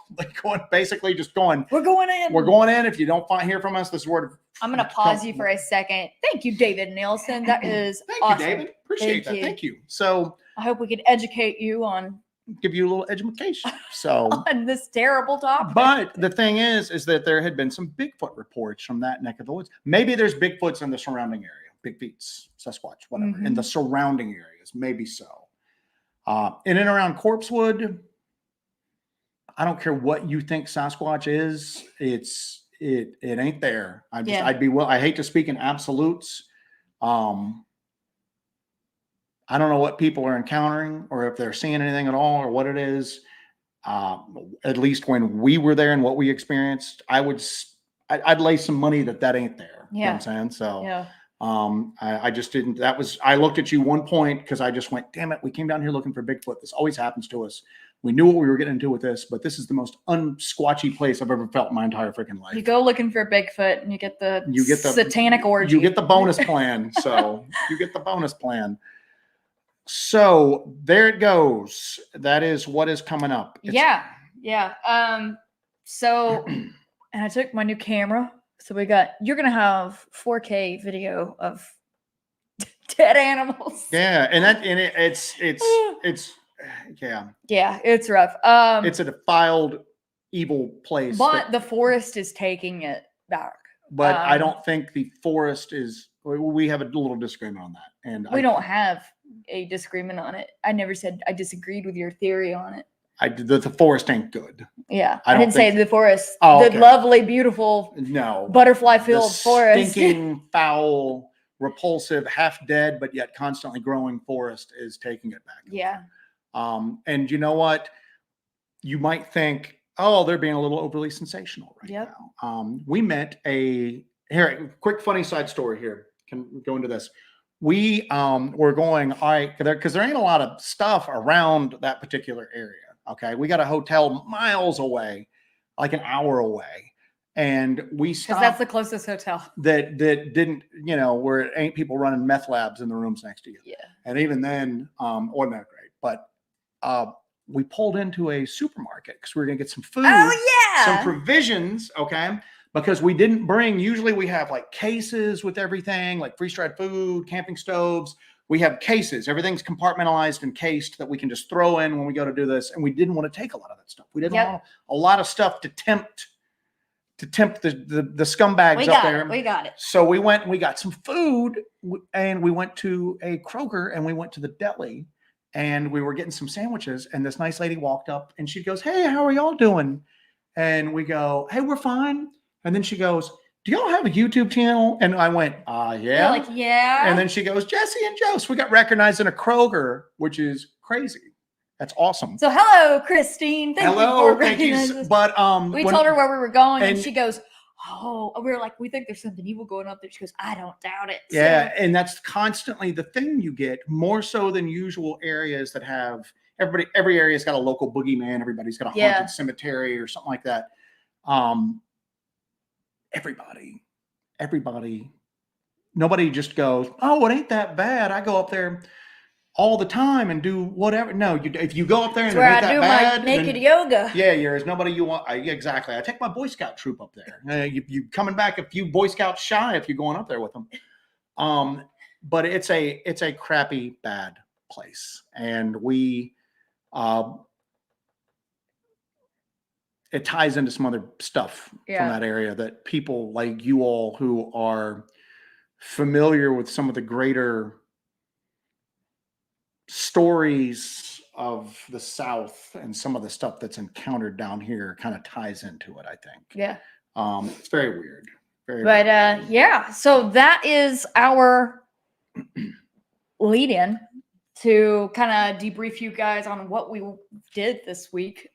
basically just going, we're going in. We're going in. If you don't hear from us, this is where I'm going to pause you for a second. Thank you, David Nielsen. That is awesome. Thank you, David. Appreciate that. Thank you. So I hope we can educate you on, give you a little education. So on this terrible topic. But the thing is that there had been some Bigfoot reports from that neck of the woods. Maybe there's Bigfoots in the surrounding area, Big Feets, Sasquatch, whatever, in the surrounding areas. Maybe so. In and around Corpsewood, I don't care what you think Sasquatch is. It ain't there. I hate to speak in absolutes. I don't know what people are encountering or if they're seeing anything at all or what it is. At least when we were there and what we experienced, I'd lay some money that ain't there. Yeah. You know what I'm saying? So, yeah. I just didn't, I looked at you one point because I just went, damn it. We came down here looking for Bigfoot. This always happens to us. We knew what we were getting into with this, but this is the most unsquatchy place I've ever felt in my entire freaking life. You go looking for Bigfoot and you get the satanic orgy. You get the bonus plan. So you get the bonus plan. So there it goes. That is what is coming up. Yeah. So, and I took my new camera. So you're going to have 4K video of dead animals. Yeah. And it's it's rough. It's a defiled, evil place. But the forest is taking it back. But I don't think the forest is. We have a little disagreement on that, and we don't have a disagreement on it. I never said I disagreed with your theory on it. The forest ain't good. Yeah, I didn't say the forest. Oh, the lovely, beautiful, butterfly-filled forest. Stinking, foul, repulsive, half dead, but yet constantly growing forest is taking it back. Yeah. And you know what? You might think, oh, they're being a little overly sensational right now. We met quick funny side story here. Can go into this. We were going, all right, because there ain't a lot of stuff around that particular area. Okay. We got a hotel miles away, like an hour away. And we stopped. Because that's the closest hotel. That didn't, where it ain't people running meth labs in the rooms next to you. Yeah. And even then, wasn't that great. But we pulled into a supermarket because we were going to get some food. Oh, yeah. Some provisions, okay? Because we didn't bring, usually we have like cases with everything, like freeze-dried food, camping stoves. We have cases. Everything's compartmentalized and cased that we can just throw in when we go to do this. And we didn't want to take a lot of that stuff. We didn't want a lot of stuff to tempt the scumbags up there. We got it. So we went and we got some food, and we went to a Kroger, and we went to the deli, and we were getting some sandwiches, and this nice lady walked up and she goes, "Hey, how are y'all doing?" And we go, "Hey, we're fine." And then she goes, "Do y'all have a YouTube channel?" And I went, yeah. You're like, yeah. And then she goes, "Jesse and Jose, we got recognized in a Kroger," which is crazy. That's awesome. So hello, Christine. Thank you. But we told her where we were going, and she goes, "Oh," we were like, "We think there's something evil going up there." She goes, "I don't doubt it." Yeah, and that's constantly the thing you get, more so than usual areas that have every area's got a local boogeyman, everybody's got a haunted cemetery or something like that. Everybody, nobody just goes, "Oh, it ain't that bad. I go up there all the time and do whatever." No, if you go up there and it's where I do my naked yoga. Yeah, there's nobody you want. Exactly. I take my Boy Scout troop up there. You coming back a few Boy Scouts shy if you're going up there with them. But it's a crappy, bad place, and we it ties into some other stuff from that area that people like you all who are familiar with some of the greater stories of the South and some of the stuff that's encountered down here kind of ties into it, I think. Yeah. It's very weird. So that is our lead in to kind of debrief you guys on what we did this week.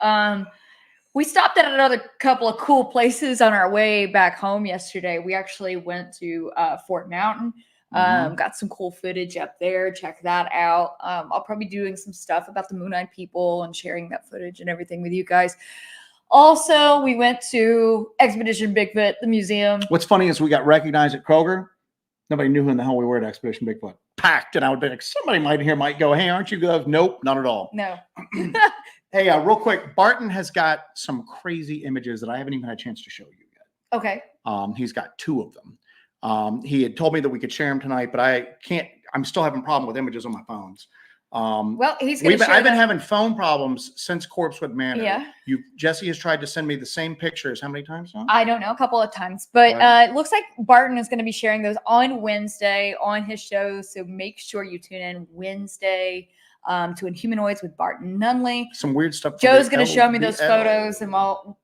We stopped at another couple of cool places on our way back home yesterday. We actually went to Fort Mountain. Got some cool footage up there. Check that out. I'll probably be doing some stuff about the Moon Eye people and sharing that footage and everything with you guys. Also, we went to Expedition Bigfoot, the museum. What's funny is we got recognized at Kroger. Nobody knew who in the hell we were at Expedition Bigfoot. Packed, and I would be like, somebody might go, hey, aren't you good? Nope, not at all. No. Hey, real quick, Barton has got some crazy images that I haven't even had a chance to show you yet. Okay. He's got 2 of them. He had told me that we could share them tonight, but I can't. I'm still having a problem with images on my phones. Well, he's going to I've been having phone problems since Corpsewood Manor. Yeah. Jesse has tried to send me the same pictures. How many times now? I don't know, a couple of times. But it looks like Barton is going to be sharing those on Wednesday on his show. So make sure you tune in Wednesday to Inhumanoids with Barton Nunley. Some weird stuff. Joe's going to show me those photos, and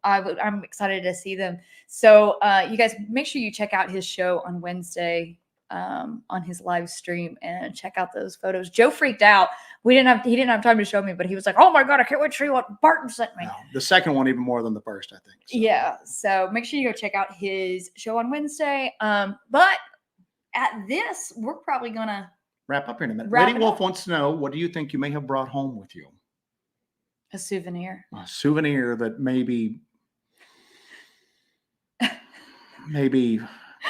I'm excited to see them. So you guys make sure you check out his show on Wednesday on his live stream and check out those photos. Joe freaked out. He didn't have time to show me, but he was like, oh my God, I can't wait to show you what Barton sent me. No, the second one even more than the first, I think. So. Yeah. So make sure you go check out his show on Wednesday. But at this, we're probably going to wrap up here in a minute. Lady Wolf wants to know, what do you think you may have brought home with you? A souvenir. A souvenir that maybe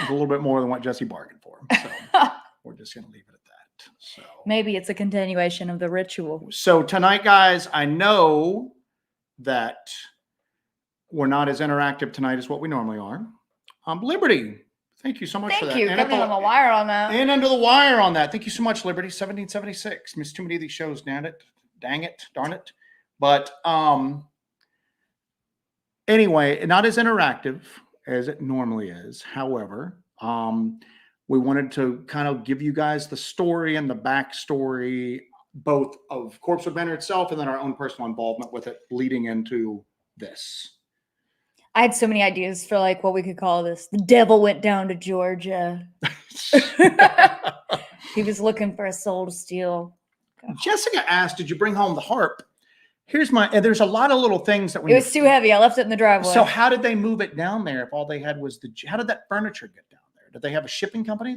a little bit more than what Jesse bargained for. So we're just going to leave it at that. So maybe it's a continuation of the ritual. So tonight, guys, I know that we're not as interactive tonight as what we normally are. Liberty, thank you so much for that. Thank you. Coming on the wire on that. And under the wire on that. Thank you so much, Liberty. 1776. Missed too many of these shows, damn it. Dang it. Darn it. But anyway, not as interactive as it normally is. However, we wanted to kind of give you guys the story and the backstory, both of Corpsewood Manor itself and then our own personal involvement with it leading into this. I had so many ideas for like what we could call this. The devil went down to Georgia. He was looking for a soul to steal. Jessica asked, did you bring home the harp? And there's a lot of little things that it was too heavy. I left it in the driveway. So how did they move it down there if all they had was how did that furniture get down there? Did they have a shipping company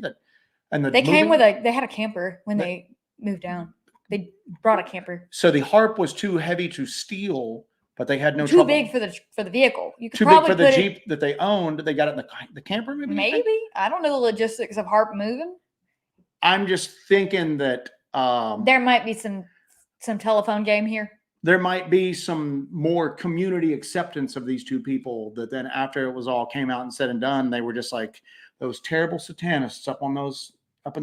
they came with they had a camper when they moved down. They brought a camper. So the harp was too heavy to steal, but they had no too trouble. big for the vehicle. You could too probably big for the Jeep that they owned. They got it in the camper, maybe? Maybe. I don't know the logistics of harp moving. I'm just thinking that there might be some telephone game here. There might be some more community acceptance of these 2 people that then after it was all came out and said and done, they were just like those terrible satanists up in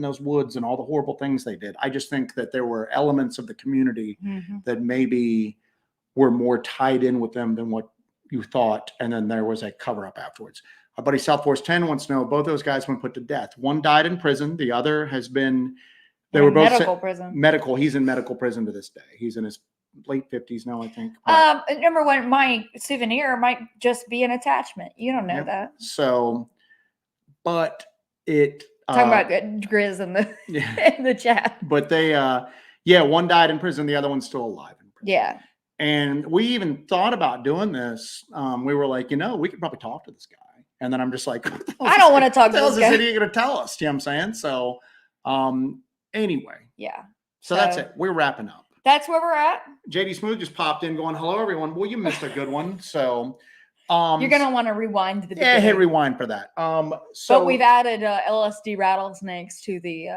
those woods and all the horrible things they did. I just think that there were elements of the community that maybe were more tied in with them than what you thought. And then there was a cover up afterwards. Our buddy South Force 10 wants to know, both those guys were put to death. One died in prison. The other has been, they were both medical prison. He's in medical prison to this day. He's in his late 50s now, I think. Number one, my souvenir might just be an attachment. You don't know that. So, but it talking about Grizz in the in the chat. But they one died in prison, the other one's still alive in prison. Yeah. And we even thought about doing this. We were like, we could probably talk to this guy. And then I'm just like, I don't want to talk to this guy. What the hell is this idiot going to tell us? You know what I'm saying? So anyway. Yeah. So that's it. We're wrapping up. That's where we're at. JD Smooth just popped in going, hello, everyone. Well, you missed a good one. So you're going to want to rewind the beginning. Yeah, hit rewind for that. But we've added LSD rattlesnakes to the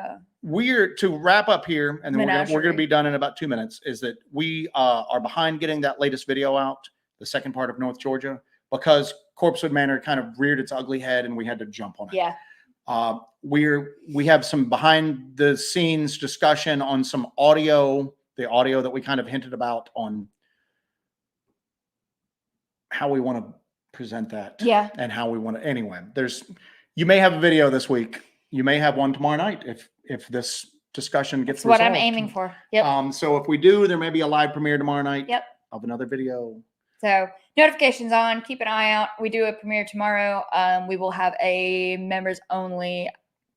to wrap up here, and then we're going to be done in about 2 minutes, is that we are behind getting that latest video out, the second part of North Georgia, because Corpsewood Manor kind of reared its ugly head and we had to jump on it. Yeah. We have some behind the scenes discussion on some audio, the audio that we kind of hinted about on how we want to present that. Yeah. And how we want to, anyway, you may have a video this week. You may have one tomorrow night if this discussion gets resolved. What I'm aiming for. Yep. So if we do, there may be a live premiere tomorrow night. Yep. Of another video. So notifications on, keep an eye out. We do a premiere tomorrow. We will have a members only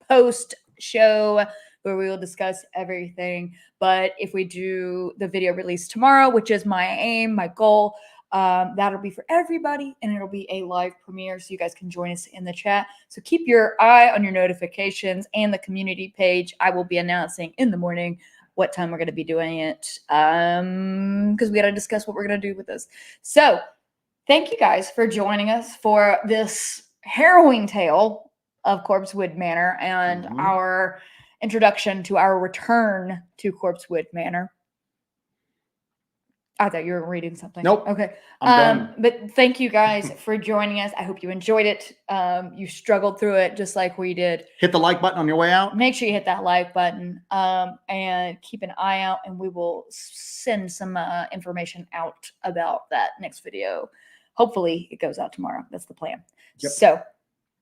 post show where we will discuss everything. But if we do the video release tomorrow, which is my aim, my goal, That'll be for everybody, and it'll be a live premiere, so you guys can join us in the chat. So keep your eye on your notifications and the community page. I will be announcing in the morning what time we're going to be doing it, because we got to discuss what we're going to do with this. So thank you guys for joining us for this harrowing tale of Corpsewood Manor and our introduction to our return to Corpsewood Manor. I thought you were reading something. Nope. Okay. I'm done. But thank you guys for joining us. I hope you enjoyed it. You struggled through it just like we did. Hit the like button on your way out. Make sure you hit that like button, and keep an eye out, and we will send some information out about that next video. Hopefully it goes out tomorrow. That's the plan. Yep. So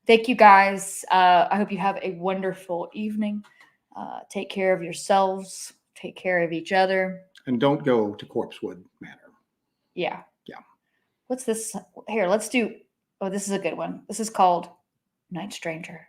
thank you guys. I hope you have a wonderful evening. Take care of yourselves. Take care of each other. And don't go to Corpsewood Manor. Yeah. Yeah. What's this? Here, let's do. Oh, this is a good one. This is called Night Stranger.